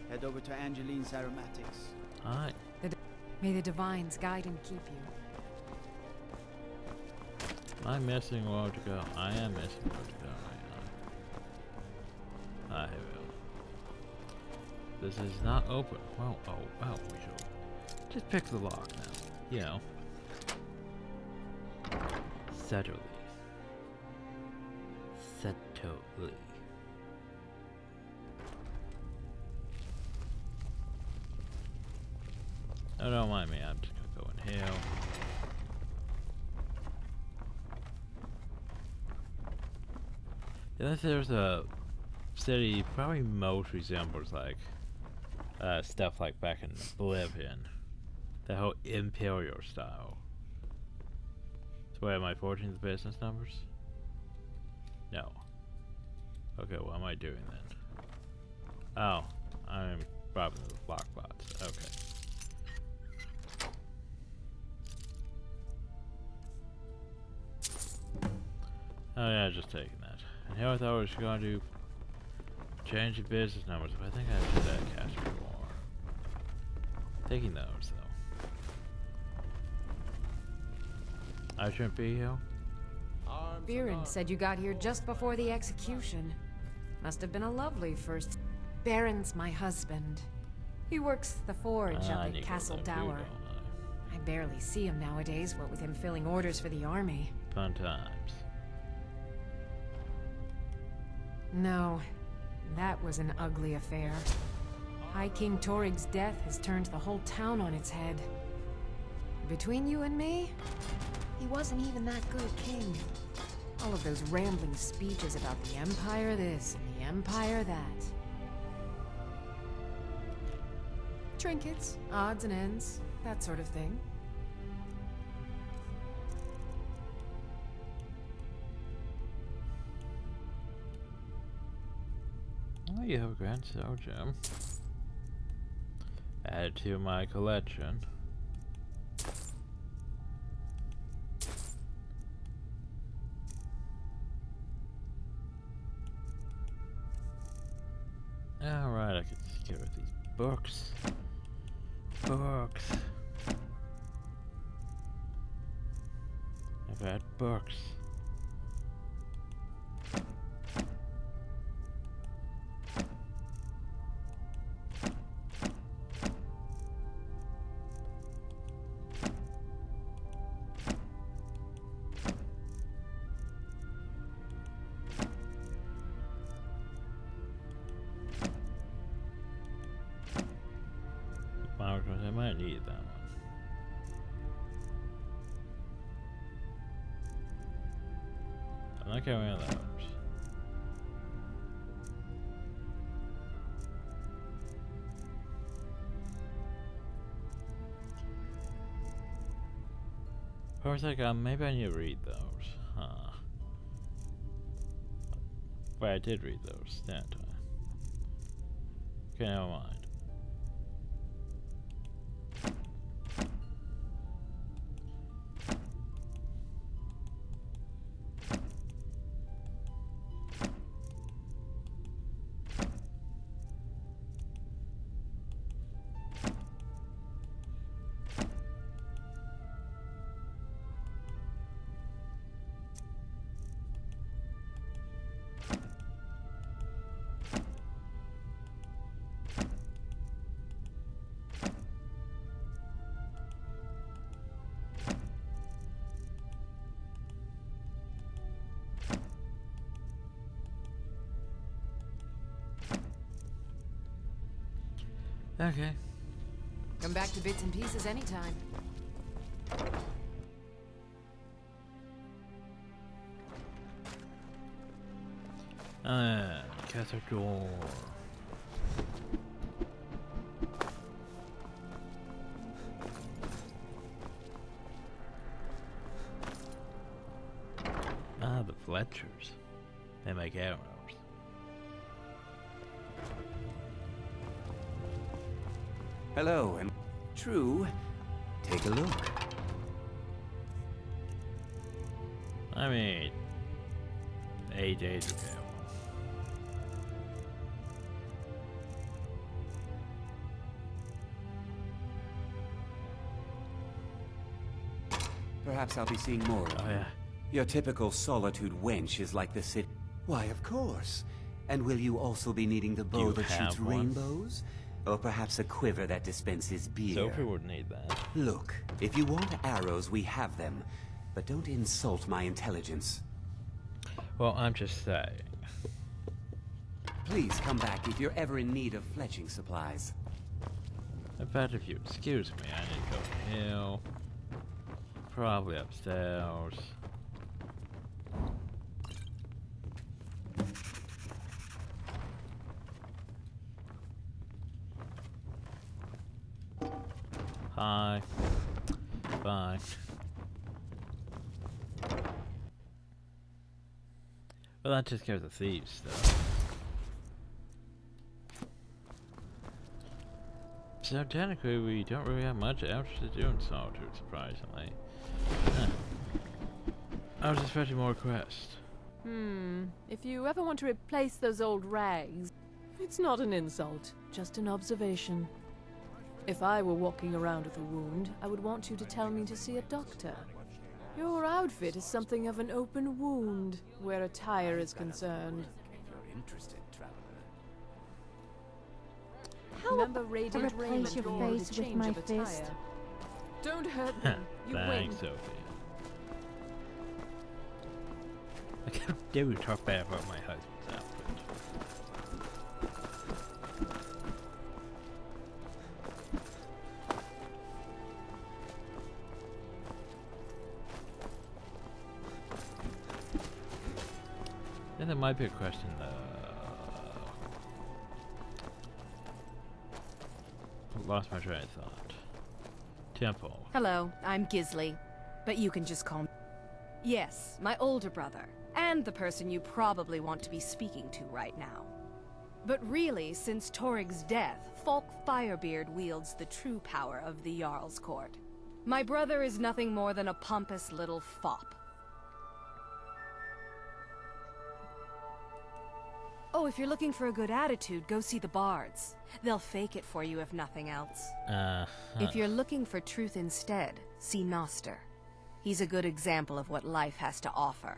head over to Angeline's Aromatics. Alright. May the divines guide and keep you. I'm missing where to go. I am missing where to go right now. I will. This is not open. Well, we should just pick the lock now. You know. Settle. Oh, don't mind me. I'm just gonna go in here. Unless there's a city probably most resembles like stuff like back in Oblivion. The whole Imperial style. So wait, am I 14th business numbers? No. Okay, what am I doing then? Oh, I'm robbing the lockbots. Okay. Oh yeah, just taking that. And here I thought I was going to change the business numbers, but I think I should have cast more. Taking those though. I shouldn't be here. Viren said you got here just before the execution. Must have been a lovely first. Baron's my husband. He works the forge up at Castle Dower. I barely see him nowadays, what with him filling orders for the army. Fun times. No, that was an ugly affair. High King Torig's death has turned the whole town on its head. Between you and me, he wasn't even that good a king. All of those rambling speeches about the Empire this and the Empire that. Trinkets, odds and ends, that sort of thing. Oh, you have a Grand Soul Gem. Add to my collection. Alright, I can secure these books. Books. I've had books. I might need that one. I'm not carrying those. For a second, maybe I need to read those. Huh. Wait, I did read those, didn't I? Okay, never mind. Okay. Come back to bits and pieces anytime. Castle door. Fletchers. They make arrows. Hello, and true. Take a look. I mean, 8 days ago. Perhaps I'll be seeing more of you. Yeah. Your typical solitude wench is like the city. Why, of course. And will you also be needing the bow that shoots rainbows? Or perhaps a quiver that dispenses beer? Sophie would need that. Look, if you want arrows, we have them. But don't insult my intelligence. Well, I'm just saying. Please come back if you're ever in need of fletching supplies. In fact, if you excuse me, I need to go hill. Probably upstairs. Hi. Bye. Well, that just goes to thieves stuff. So technically, we don't really have much else to do in Solitude, surprisingly. Huh. I was expecting more quests. If you ever want to replace those old rags, it's not an insult, just an observation. If I were walking around with a wound, I would want you to tell me to see a doctor. Your outfit is something of an open wound, where attire is concerned. If you're interested, traveler. How Remember about Radiant replace Raiment your wore the face with change my of attire. fist? Don't hurt me. You win. Thanks, Sophie. I can't do talk bad about my husband's outfit. Then there might be a question though. Lost my train of thought. Temple. Hello, I'm Gisley, but you can just call me. Yes, my older brother, and the person you probably want to be speaking to right now. But really, since Torig's death, Falk Firebeard wields the true power of the Jarl's Court. My brother is nothing more than a pompous little fop. Oh, if you're looking for a good attitude, go see the bards. They'll fake it for you if nothing else. If you're looking for truth instead, see Noster. He's a good example of what life has to offer.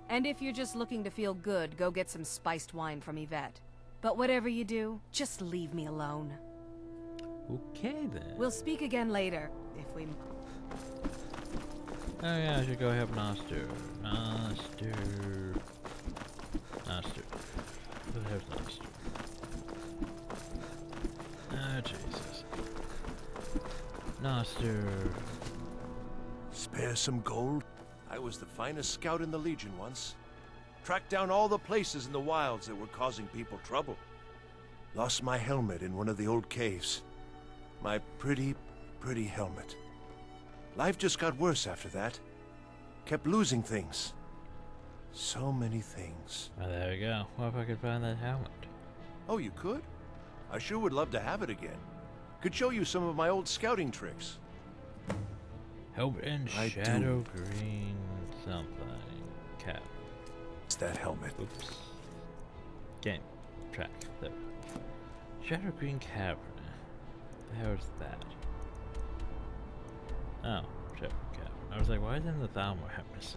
And if you're just looking to feel good, go get some spiced wine from Yvette. But whatever you do, just leave me alone. Okay then. We'll speak again later, if we... Oh yeah, I should go help Noster. Noster. Noster. There's Noster. Oh Jesus. Noster. Spare some gold? I was the finest scout in the Legion once. Tracked down all the places in the wilds that were causing people trouble. Lost my helmet in one of the old caves. My pretty, pretty helmet. Life just got worse after that. Kept losing things. So many things. Oh, there we go. What if I could find that helmet? Oh, you could? I sure would love to have it again. Could show you some of my old scouting tricks. Helmet in shadow green something. Cap. It's that helmet. Oops. Game. Track. There. Shadow green cavern. The hell is that? Oh, shadow cavern. I was like, why isn't the Thalmor helmet?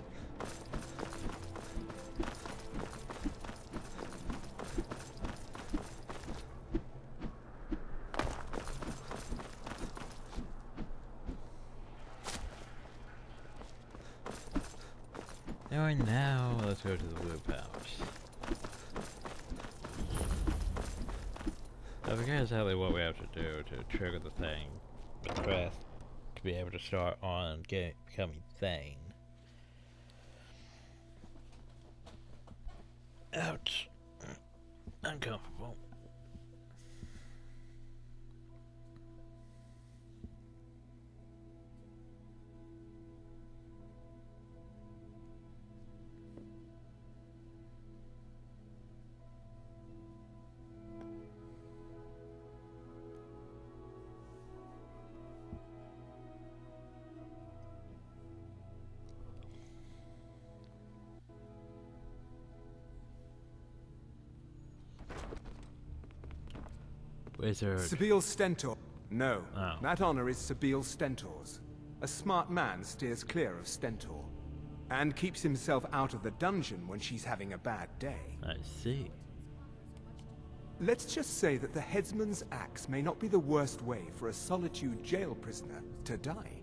Anyway, now let's go to the blue pouch. I forget exactly what we have to do to trigger the thing, the quest, to be able to start on becoming Thane. Ouch. Uncomfortable. Wizard. Sabile Stentor. No, Oh. that honor is Sabile Stentor's. A smart man steers clear of Stentor, and keeps himself out of the dungeon when she's having a bad day. I see. Let's just say that the headsman's axe may not be the worst way for a Solitude jail prisoner to die.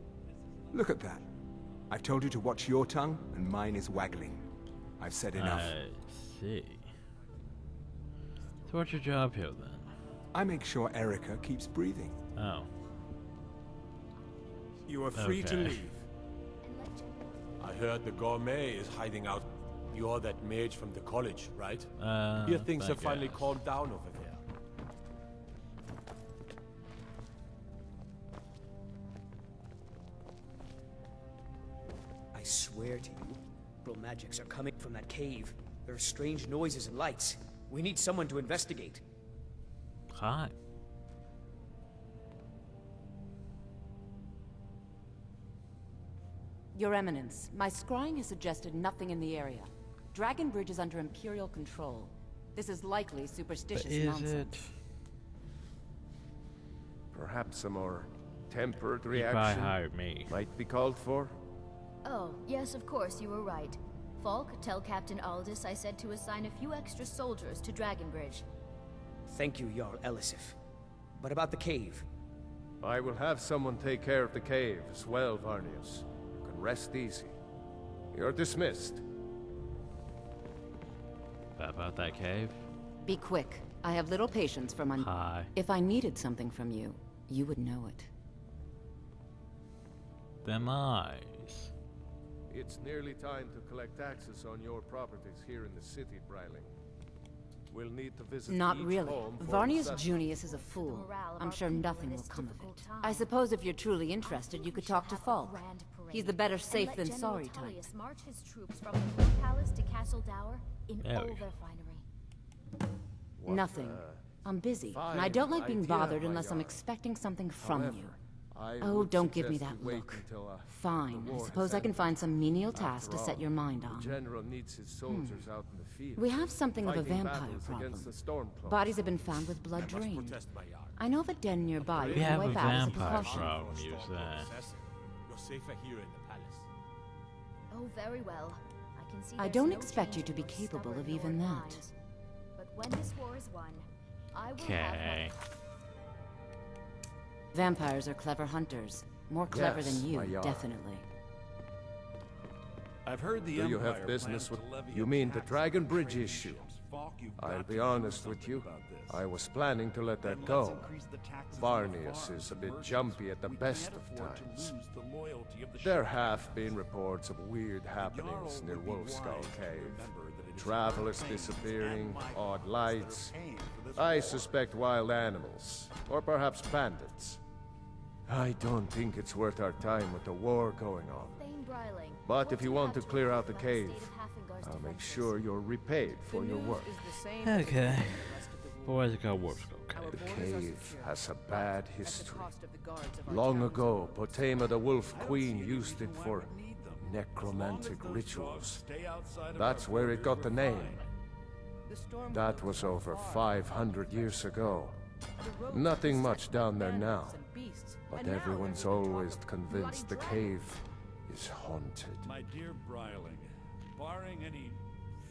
Look at that. I've told you to watch your tongue, and mine is waggling. I've said enough. I see. So what's your job here then? I make sure Erica keeps breathing. Oh. You are free to Okay. leave. I heard the gourmet is hiding out. You're that mage from the college, right? Here things I have finally guess. calmed down over there. I swear to you, April magics are coming from that cave. There are strange noises and lights. We need someone to investigate. Hi. Your Eminence, my scrying has suggested nothing in the area. Dragon Bridge is under Imperial control. This is likely superstitious nonsense. Perhaps a more tempered You probably reaction hired me. might be called for? Oh, yes, of course, you were right. Falk, tell Captain Aldous I said to assign a few extra soldiers to Dragonbridge. Thank you, Jarl Elisif. But about the cave? I will have someone take care of the cave as well, Varnius. You can rest easy. You're dismissed. About that cave? Be quick. I have little patience for Hi. If I needed something from you, you would know it. Them eyes. It's nearly time to collect taxes on your properties here in the city, Bryling. We'll need to visit Not each really. home for Varnius assessment. Junius is a fool. I'm sure nothing will come of it. I suppose if you're truly interested, you could talk to Falk. He's the better safe than sorry type. Tullius march his troops from the Blue Palace to Castle Dower in There all we their go. finery. Nothing. I'm busy, and I don't like being bothered unless I'm expecting something from you. Oh, don't give me that look. Fine, I suppose I can find some menial task to set your mind The on. general needs his soldiers out in the field. We have something of a fighting vampire battles problem. against the Stormcloaks. Bodies have been found with blood drained. I know of a den nearby we We can have a wipe out as a vampire precaution. problem, you say. You're safer here in the palace. Oh, very well. I can see I there's don't no expect you change to be in your capable of stubborn even Lord that. minds. But when this war is won, I will have Okay. Vampires are clever hunters. More clever Yes, than you, my Jarl. definitely. I've heard the Do you Empire have business plans with... to levy You a mean the tax Dragon on Bridge trade issue? ships. Falk, you've I'll got be to do honest with something you. about this. I was planning to let that Then go. let's increase the taxes on the Varnius farms is a and bit merchants. jumpy at the We best can't of afford to times. lose the loyalty of the There ship. have been reports of weird happenings near would be Wolfskull wise to Cave. remember that it is Travelers your pains disappearing, and my odd cause that are lights. paying for this I war. suspect wild animals, or perhaps bandits. I don't think it's worth our time with the war going on. Thane Bryling. But what if do you you want have to to clear report out the about cave, state of Hafingar's I'll make defenses? sure you're repaid for your work. Okay. Why is it called Wolfskull The Cave? cave has a bad history. Long ago, Potema the Wolf Queen used it for necromantic rituals. That's where it got the name. That was over 500 years ago. Nothing much down there now. But everyone's always convinced the cave is haunted. My dear Bryling, barring any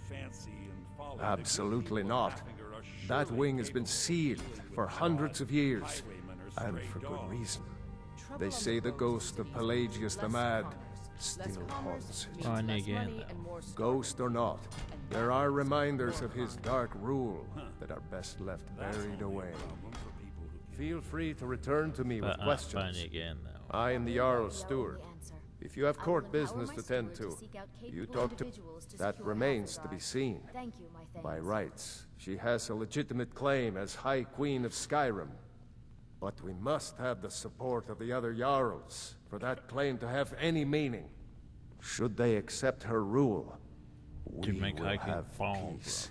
fancy and folly, the good Absolutely people of not. Haffinger are That surely wing has been capable of sealed dealing for with hundreds of gods, years, highwaymen, or and stray for good dogs. reason. They say the ghost of Pelagius the Mad still haunts it. Oh, and again, Ghost or not, there are reminders of his dark rule that are best left buried away. Feel free to return to me with but questions. funny again, though. I am the Jarl's steward. If you have court business to tend to, you talk to... That remains to be seen. Thank you, my Thanes. By rights, she has a legitimate claim as High Queen of Skyrim. But we must have the support of the other Jarls for that claim to have any meaning. Should they accept her rule, we make will High King have fall, peace.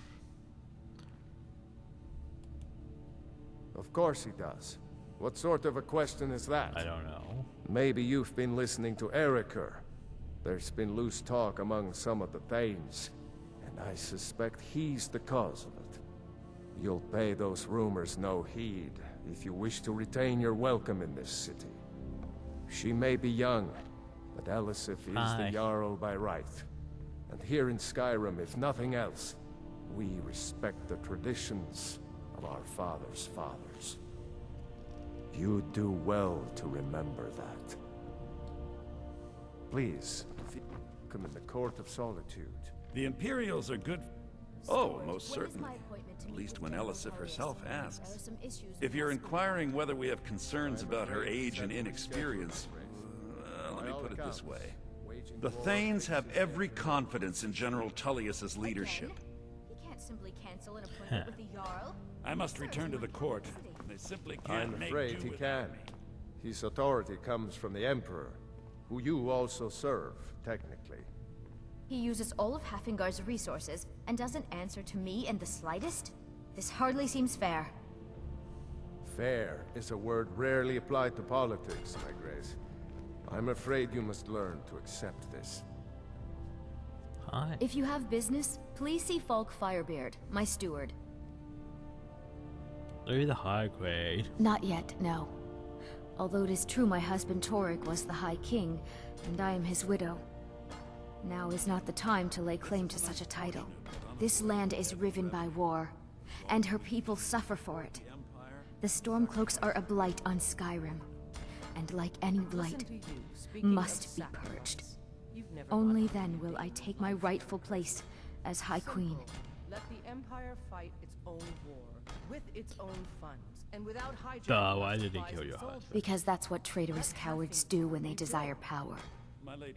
Of course he does. What sort of a question is that? I don't know. Maybe you've been listening to Eriker. There's been loose talk among some of the Thanes, and I suspect he's the cause of it. You'll pay those rumors no heed if you wish to retain your welcome in this city. She may be young, but Elisif is the Jarl by right. And here in Skyrim, if nothing else, we respect the traditions of our fathers' fathers. You do well to remember that. Please, come in the Court of Solitude. The Imperials are good. Oh, most certainly. At least when Elisif herself asks. If you're inquiring whether we have concerns about her age and inexperience, let me put it this way. The Thanes have every confidence in General Tullius's leadership. He can't simply cancel an appointment with the Jarl. I must return to the court. They simply can't I'm make afraid do he without can. me. His authority comes from the Emperor, who you also serve, technically. He uses all of Hafingar's resources and doesn't answer to me in the slightest? This hardly seems fair. Fair is a word rarely applied to politics, my grace. I'm afraid you must learn to accept this. Hi. If you have business, please see Falk Firebeard, my steward. Are you the high grade? Not yet, no. Although it is true my husband Torig was the High King, and I am his widow. Now is not the time to lay claim to such a title. This land is riven by war, and her people suffer for it. The Stormcloaks are a blight on Skyrim, and like any blight, must be purged. Only then will I take my rightful place as High Queen. Let the Empire fight its own war, with its own funds, and without hijacking. Duh, why did he kill your husband? Because that's what traitorous cowards do when they desire power.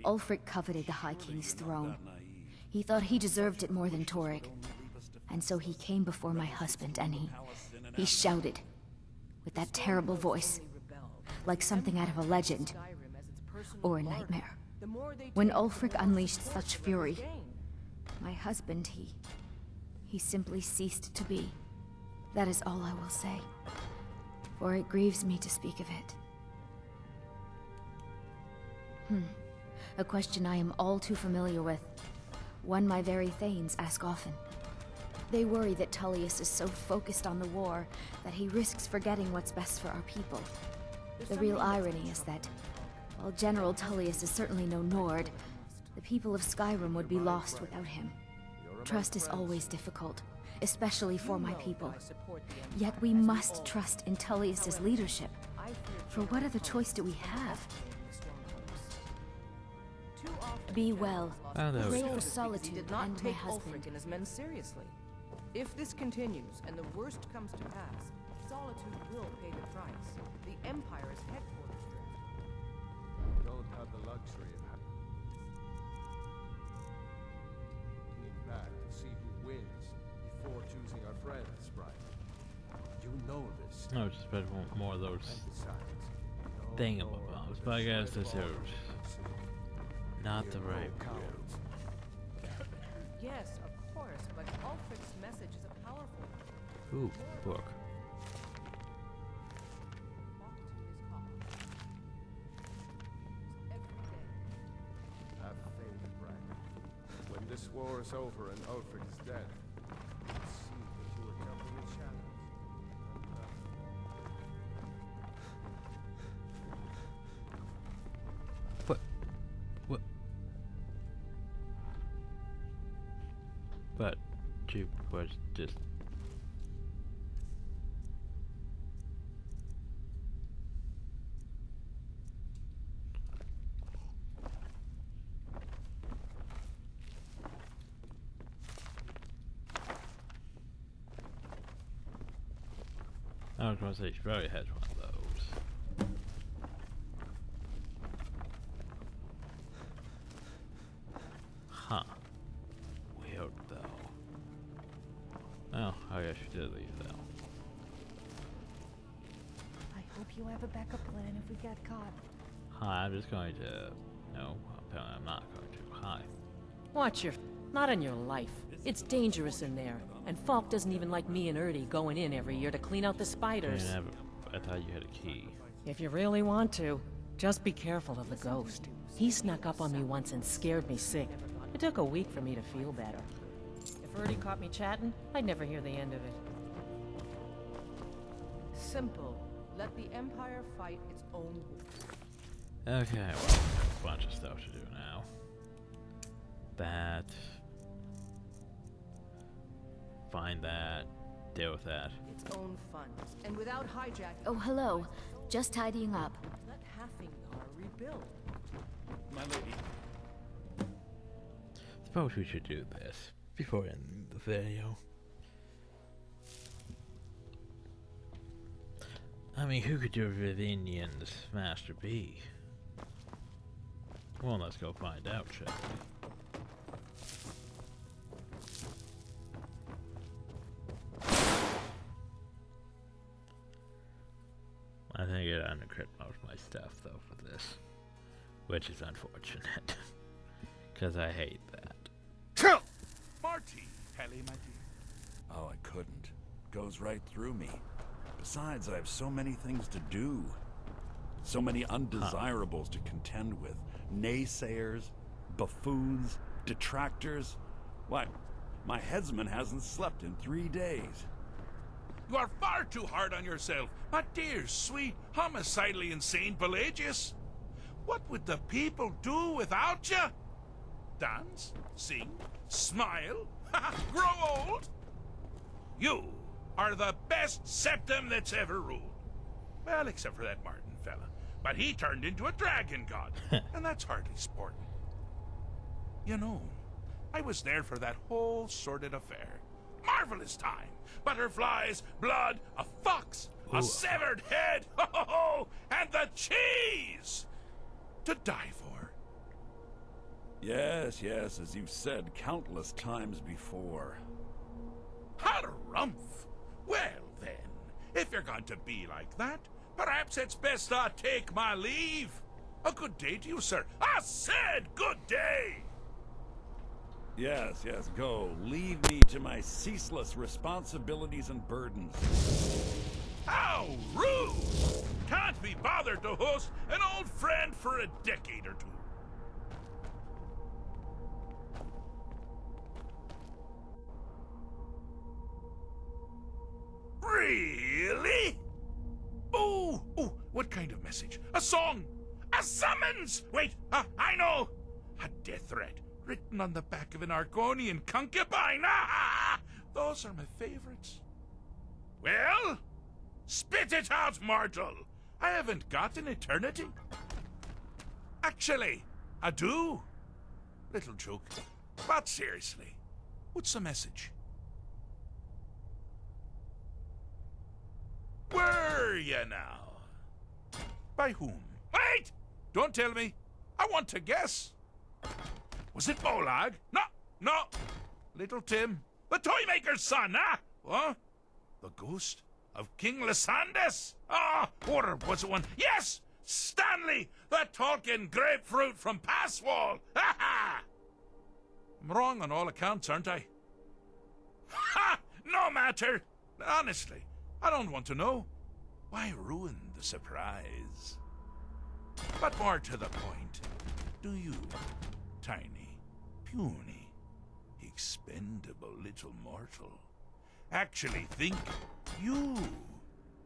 Ulfric coveted the High King's throne. He thought he deserved it more than Torig. And so he came before my husband and he shouted with that terrible voice, like something out of a legend or a nightmare. When Ulfric unleashed such fury, my husband, he simply ceased to be. That is all I will say, for it grieves me to speak of it. A question I am all too familiar with. One my very Thanes ask often. They worry that Tullius is so focused on the war that he risks forgetting what's best for our people. The real irony is that, while General Tullius is certainly no Nord, the people of Skyrim would be lost without him. Trust is always difficult, especially for my people. Yet we must trust in Tullius's leadership. For what other choice do we have? Be well. Pray for solitude did not and my take husband. Ulfric and his men seriously. If this continues and the worst comes to pass, Solitude will pay the price. The Empire's headquarters there. We don't have the luxury of looking back to see who wins before choosing our friends, right? You know this. No, just better want more of those thingamabobs, but I guess this is not the right route. Yes, of course, but Ulfric's message is a powerful one. Ooh, book. Have faith, Bragg. When this war is over and Ulfric is dead, it seems that you are jumping in shadows. What? But she was just. I was going to say she probably has one of those. Huh. Weird though. Oh, I guess she did leave though. I hope you have a backup plan if we get caught. Hi, I'm just going to. No, apparently I'm not going to. Hi. Watch your. Not in your life. It's dangerous in there. And Falk doesn't even like me and Erdy going in every year to clean out the spiders. I thought you had a key. If you really want to, just be careful of the ghost. He snuck up on me once and scared me sick. It took a week for me to feel better. If Erdy caught me chatting, I'd never hear the end of it. Simple. Let the Empire fight its own war. Okay, well, we have a bunch of stuff to do now. That. Find that. Deal with that. Its own funds, and without hijacking. Oh, hello. Just tidying up. Let Haffingar rebuild. My lady. Suppose we should do this before ending the video. I mean, who could do Ravinian's Master be? Well, let's go find out, shall we? I think it undercut most of my stuff, though, for this. Which is unfortunate. Because I hate that. Chill! Marty! Helly, my dear. Oh, I couldn't. Goes right through me. Besides, I have so many things to do. So many undesirables to contend with. Naysayers, buffoons, detractors. Why, my headsman hasn't slept in 3 days. You are far too hard on yourself, my dear, sweet, homicidally insane Pelagius. What would the people do without you? Dance? Sing? Smile? Grow old? You are the best septum that's ever ruled. Well, except for that Martin fella. But he turned into a dragon god, and that's hardly sporting. You know, I was there for that whole sordid affair. Marvelous time. Butterflies, blood, a fox, a severed head, and the cheese to die for. Yes, yes, as you've said countless times before. Harumph! Well then, if you're going to be like that, perhaps it's best I take my leave. A good day to you, sir. I said good day! Yes, yes, go. Leave me to my ceaseless responsibilities and burdens. How rude! Can't be bothered to host an old friend for a decade or two. Really? Oh, what kind of message? A song? A summons? Wait, I know! A death threat. Written on the back of an Argonian concubine. Those are my favorites. Well, spit it out, mortal. I haven't got an eternity. Actually, I do. Little joke. But seriously, what's the message? Were you now? By whom? Wait! Don't tell me. I want to guess. Was it Molag? No. Little Tim. The Toymaker's son, huh? What? The ghost of King Lysandas? Or was it one? Yes! Stanley, the talking grapefruit from Passwall. Ha ha! I'm wrong on all accounts, aren't I? Ha! No matter. Honestly, I don't want to know. Why ruin the surprise? But more to the point, do you, tiny, puny, expendable little mortal, actually think you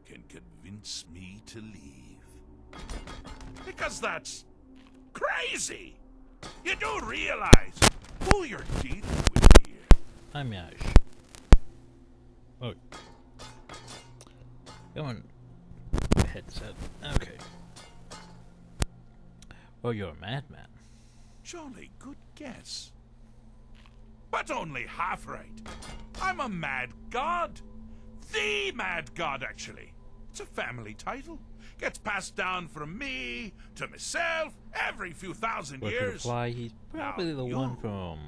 can convince me to leave? Because that's crazy! You do realize who you're dealing with here. I'm Yash. Oh. Come on. Headset. Okay. Oh, you're a madman. Jolly good guess. But only half right. I'm a mad god. The mad god, actually. It's a family title. Gets passed down from me to myself every few thousand years. Why, he's probably the one from...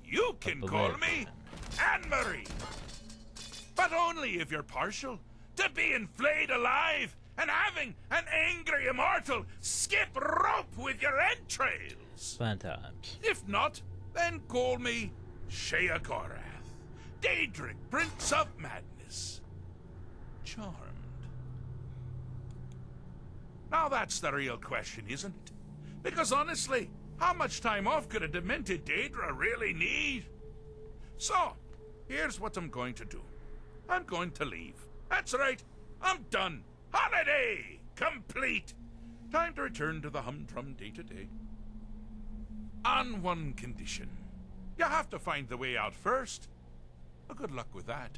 You can call me Anne-Marie. But only if you're partial to being flayed alive and having an angry immortal skip rope with your entrails. Fun times. If not, then call me Sheagorath, Daedric, Prince of Madness. Charmed. Now that's the real question, isn't it? Because honestly, how much time off could a demented Daedra really need? So, here's what I'm going to do. I'm going to leave. That's right, I'm done. Holiday complete. Time to return to the humdrum day-to-day. On one condition. You have to find the way out first. Well, good luck with that.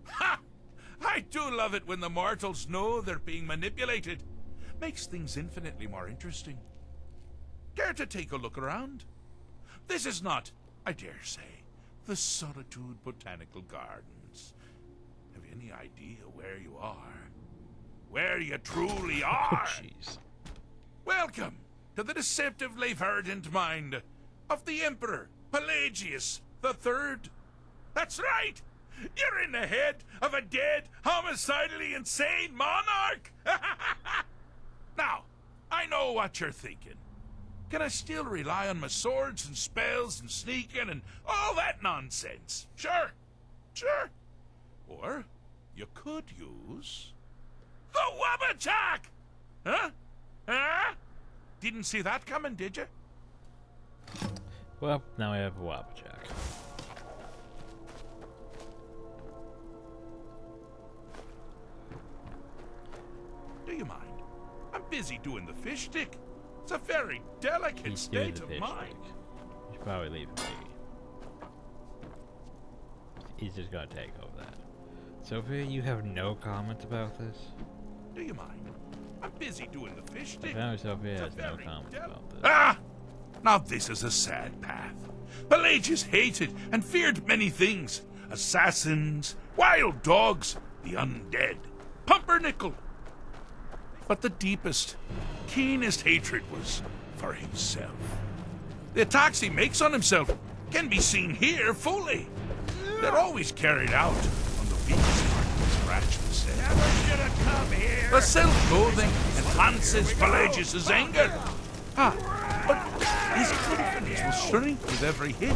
Ha! I do love it when the mortals know they're being manipulated. Makes things infinitely more interesting. Care to take a look around? This is not, I dare say, the Solitude Botanical Gardens. Have you any idea where you are? Where you truly are? Jeez. Welcome to the deceptively verdant mind of the Emperor Pelagius III. That's right! You're in the head of a dead, homicidally insane monarch! Now, I know what you're thinking. Can I still rely on my swords and spells and sneaking and all that nonsense? Sure, sure. Or you could use the Wabbajack! Huh? Huh? Didn't see that coming, did you? Well, now we have a Wabbajack. Do you mind? I'm busy doing the fish stick. It's a very delicate state of mind. You should probably leave him be. He's just gonna take over that. Sophia, you have no comment about this? Do you mind? I'm busy doing the fish stick. Apparently Sophia has no comment about this. Ah! Now this is a sad path. Pelagius hated and feared many things. Assassins, wild dogs, the undead, pumpernickel. But the deepest, keenest hatred was for himself. The attacks he makes on himself can be seen here fully. They're always carried out on the weakest part of his fragile self. Never should have come here. The self-loathing enhances Pelagius' anger. Ah, but his confidence will shrink with every hit.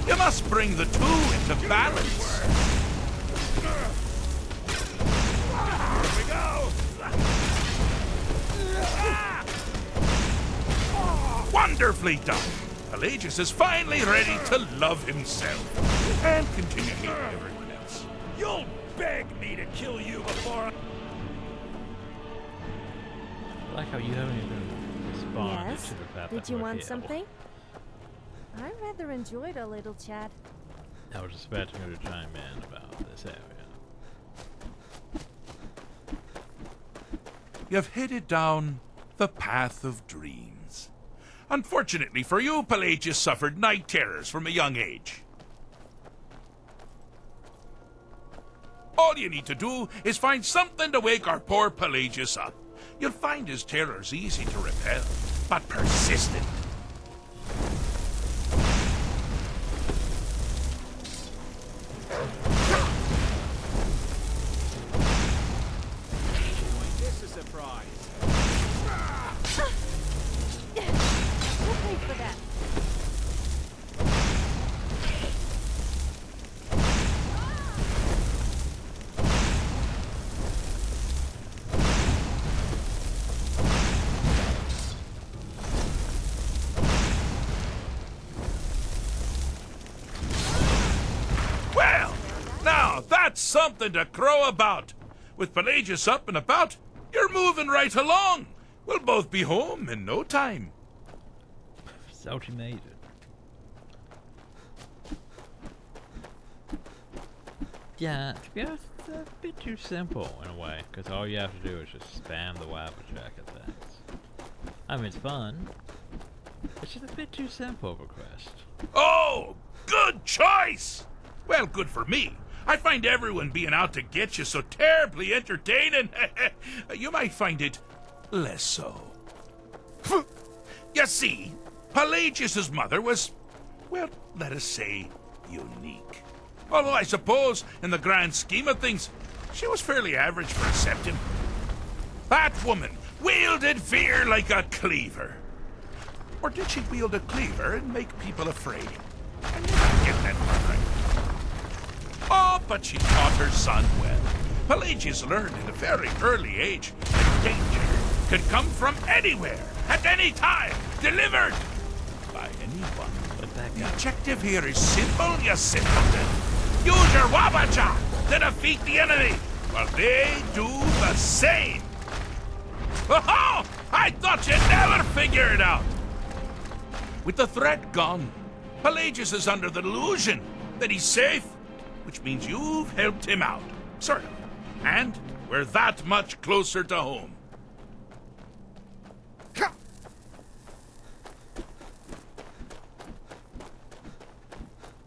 You must bring the two into balance. Here we go. Wonderfully done. Pelagius is finally ready to love himself and continue hating everyone else. You'll beg me to kill you before I like how you haven't even responded Yes? to the fact Did that you we're want here. something? I rather enjoyed our little chat. I was expecting her to chime in about this area. You've headed down the path of dreams. Unfortunately for you, Pelagius suffered night terrors from a young age. All you need to do is find something to wake our poor Pelagius up. You'll find his terrors easy to repel, but persistent. This is a surprise. We'll pay for that. Well, now that's something to crow about. With Pelagius up and about, you're moving right along. We'll both be home in no time. So she made it. Yeah, to be honest, it's a bit too simple in a way, because all you have to do is just spam the Wabbajack at things. I mean, it's fun. It's just a bit too simple of a quest. Oh, good choice! Well, good for me. I find everyone being out to get you so terribly entertaining. You might find it less so. You see, Pelagius' mother was, well, let us say, unique. Although I suppose, in the grand scheme of things, she was fairly average for a septim. That woman wielded fear like a cleaver. Or did she wield a cleaver and make people afraid? I never get that part right. Oh, but she taught her son well. Pelagius learned at a very early age that danger could come from anywhere, at any time, delivered by anyone. But that The objective here is simple, you simpleton. Use your Wabbajack! to defeat the enemy, while they do the same. Oh, I thought you'd never figure it out. With the threat gone, Pelagius is under the delusion that he's safe, which means you've helped him out, sort of. And we're that much closer to home.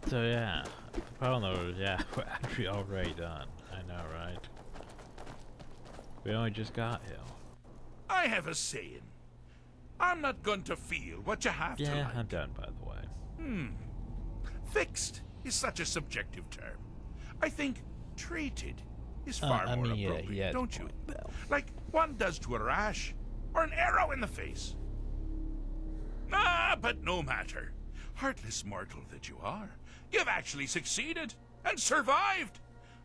So yeah, the problem though is, yeah, we're actually already done. I know, right? We only just got here. I have a saying. I'm not going to feel what you have to like. Yeah, I'm done, by the way. Fixed is such a subjective term. I think treated is far more appropriate, don't you? Like one does to a rash, or an arrow in the face. But no matter. Heartless mortal that you are, you've actually succeeded and survived.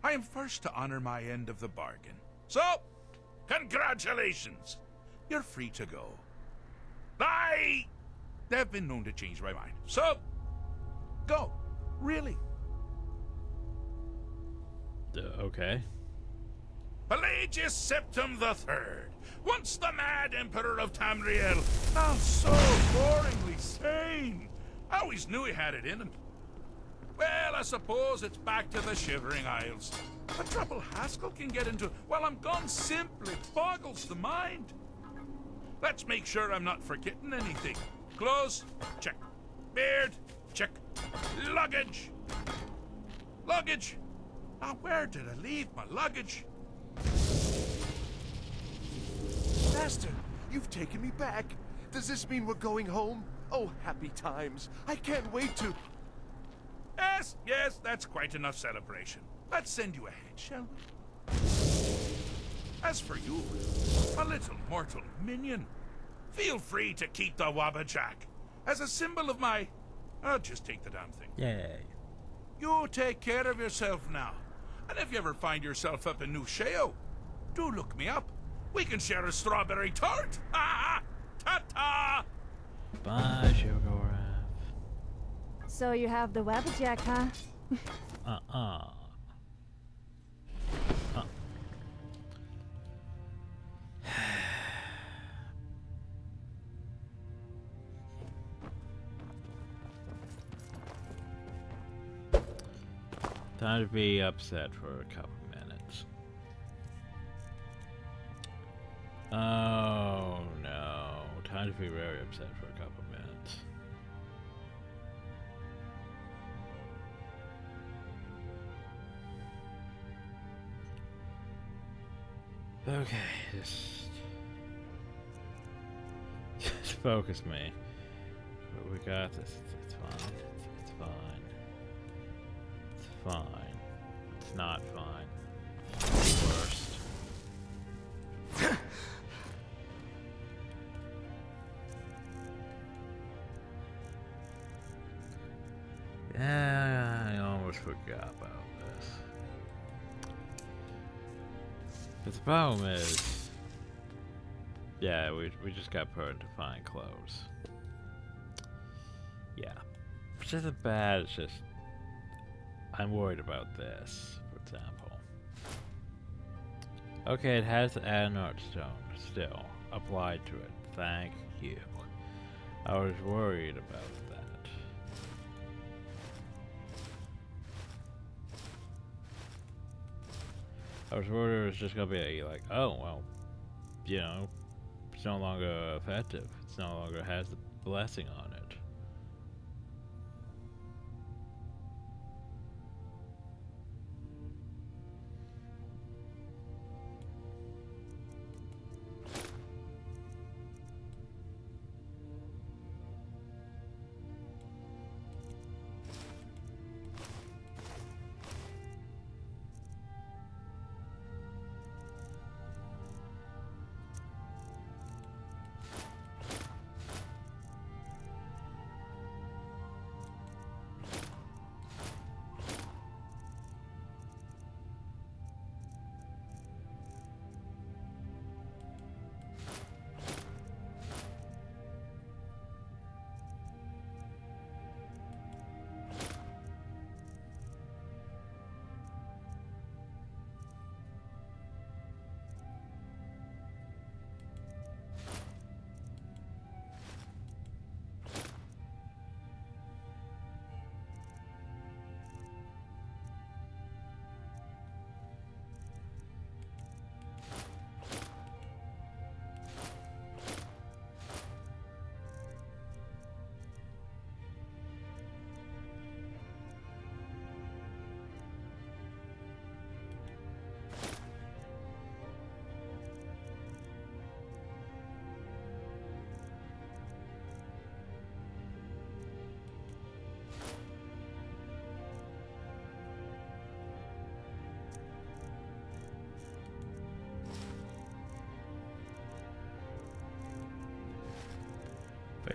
I am first to honor my end of the bargain. So, congratulations. You're free to go. I have been known to change my mind. So, go. Really. Okay. Pelagius Septim III, once the mad Emperor of Tamriel, now so boringly sane. I always knew he had it in him. Well, I suppose it's back to the Shivering Isles. The trouble Haskell can get into while I'm gone simply boggles the mind. Let's make sure I'm not forgetting anything. Clothes, check. Beard, check. Luggage. Luggage. Now, where did I leave my luggage? Master, you've taken me back. Does this mean we're going home? Oh, happy times. I can't wait to... Yes, that's quite enough celebration. Let's send you ahead, shall we? As for you, a little mortal minion, feel free to keep the Wabbajack as a symbol of my... I'll just take the damn thing. Yay. You take care of yourself now. And if you ever find yourself up in New Sheo, do look me up. We can share a strawberry tart. Ta-ta! Bye, Sugar. So you have the Wabbajack, huh? Time to be upset for a couple minutes. Oh no. Time to be very upset for a couple minutes. Okay, just focus me. But we got this. It's fine. It's fine. It's fine. It's not fine. It's the worst. Yeah, I almost forgot about this. But the problem is, yeah, we just got put into fine clothes. Yeah. Which isn't bad, it's just, I'm worried about this, for example. Okay, it has the Anart Stone still applied to it. Thank you. I was worried about that. I was worried it was just gonna be like, oh, well, you know, it's no longer effective. It's no longer has the blessing on it.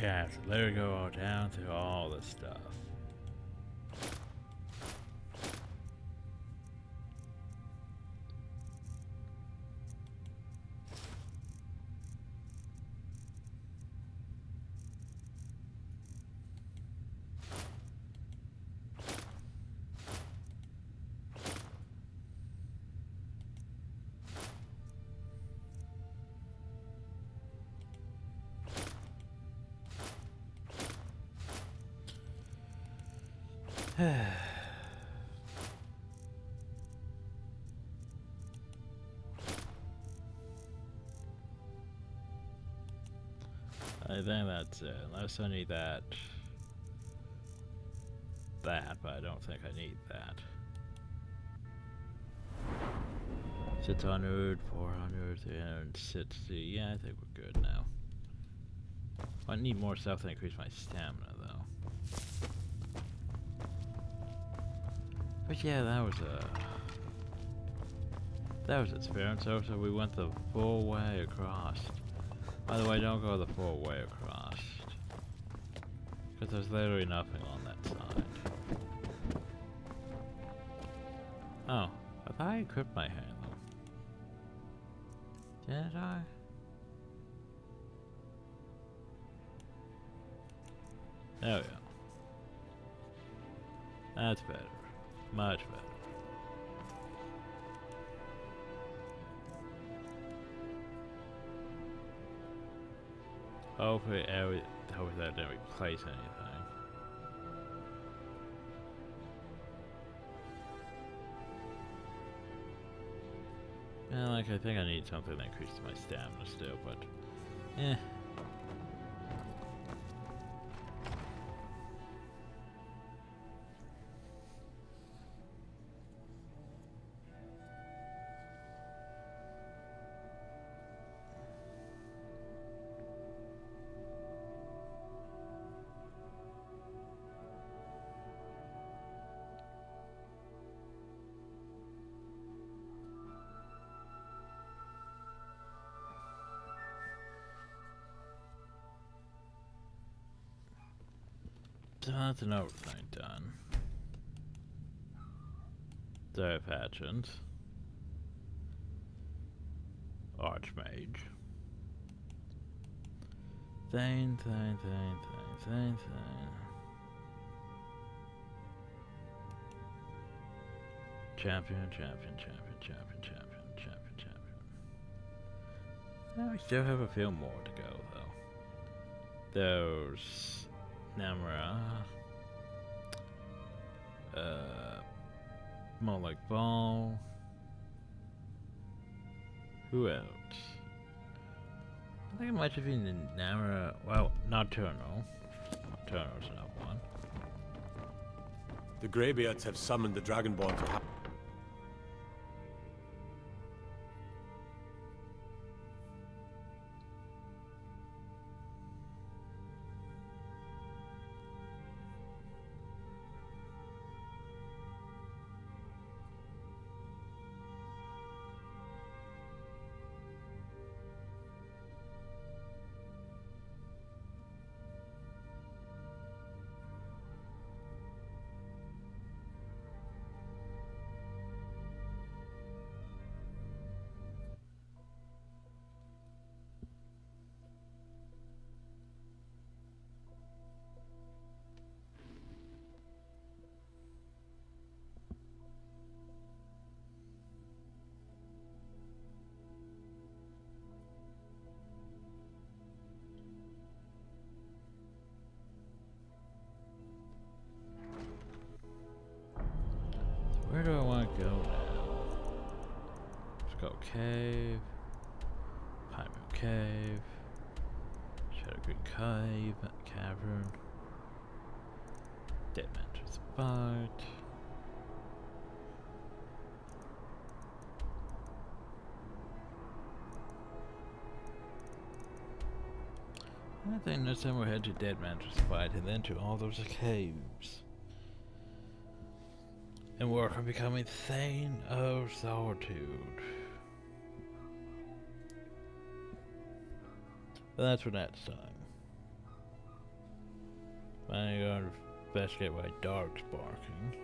Yeah, so there we go down through all this stuff. I think that's it, unless I need that, but I don't think I need that. 600, 400, 360, yeah, I think we're good now. I need more stuff to increase my stamina, though. But yeah, that was experience. So we went the full way across. By the way, don't go the full way across, because there's literally nothing on that side. Oh, I thought I equipped my halo. Did I? There we go. That's better. Much better. Hopefully that didn't replace anything. Yeah, like I think I need something that increases my stamina still, but eh. So that's another thing done. There factions. Archmage. Thane. Champion. Now we still have a few more to go though. There's Namra. More like Ball. Who else? I think it might have been Namra. Well, Nocturnal. Nocturnal's another one. The Greybeards have summoned the Dragonborn to Where do I want to go now? Let's go cave. Pyro cave. Shadow Green cave. Cavern. Dead Man's spot. I think next time we'll head to Dead Man's spot and then to all those caves. And work on becoming Thane of Solitude. But that's for next time. I'm going to investigate why dog's barking.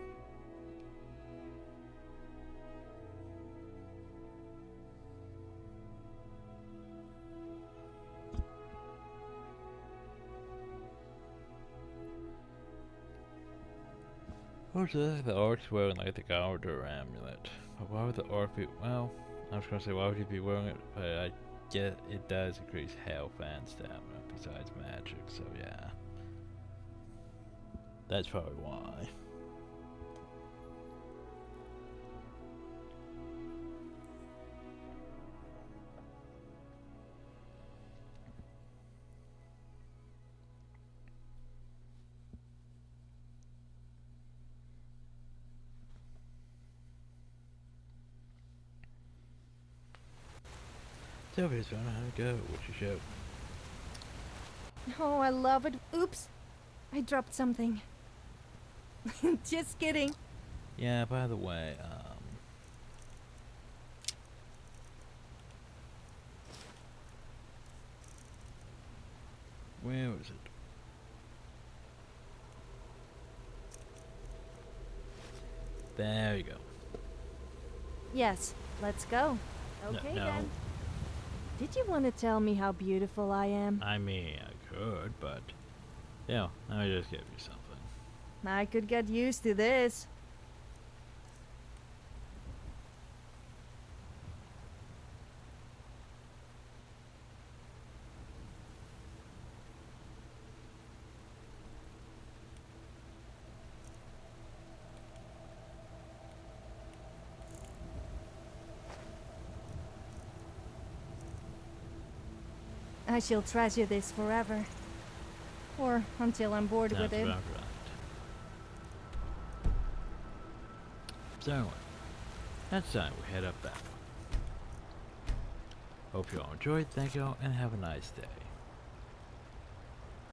What's this? The orc's wearing like the Gauder amulet. But why would the orc be? Well, I was gonna say why would he be wearing it? But I get it does increase health and stamina besides magic. So yeah, that's probably why. Tell me, son, how to go. What's your show? Oh, I love it. Oops. I dropped something. Just kidding. Yeah, by the way, where was it? There you go. Yes, let's go. Okay no. then. Did you want to tell me how beautiful I am? I mean, I could, but yeah, let me just give you something. I could get used to this. I shall treasure this forever. Or until I'm bored with it. About right. So anyway, that's time we head up that way. Hope you all enjoyed, thank you all, and have a nice day.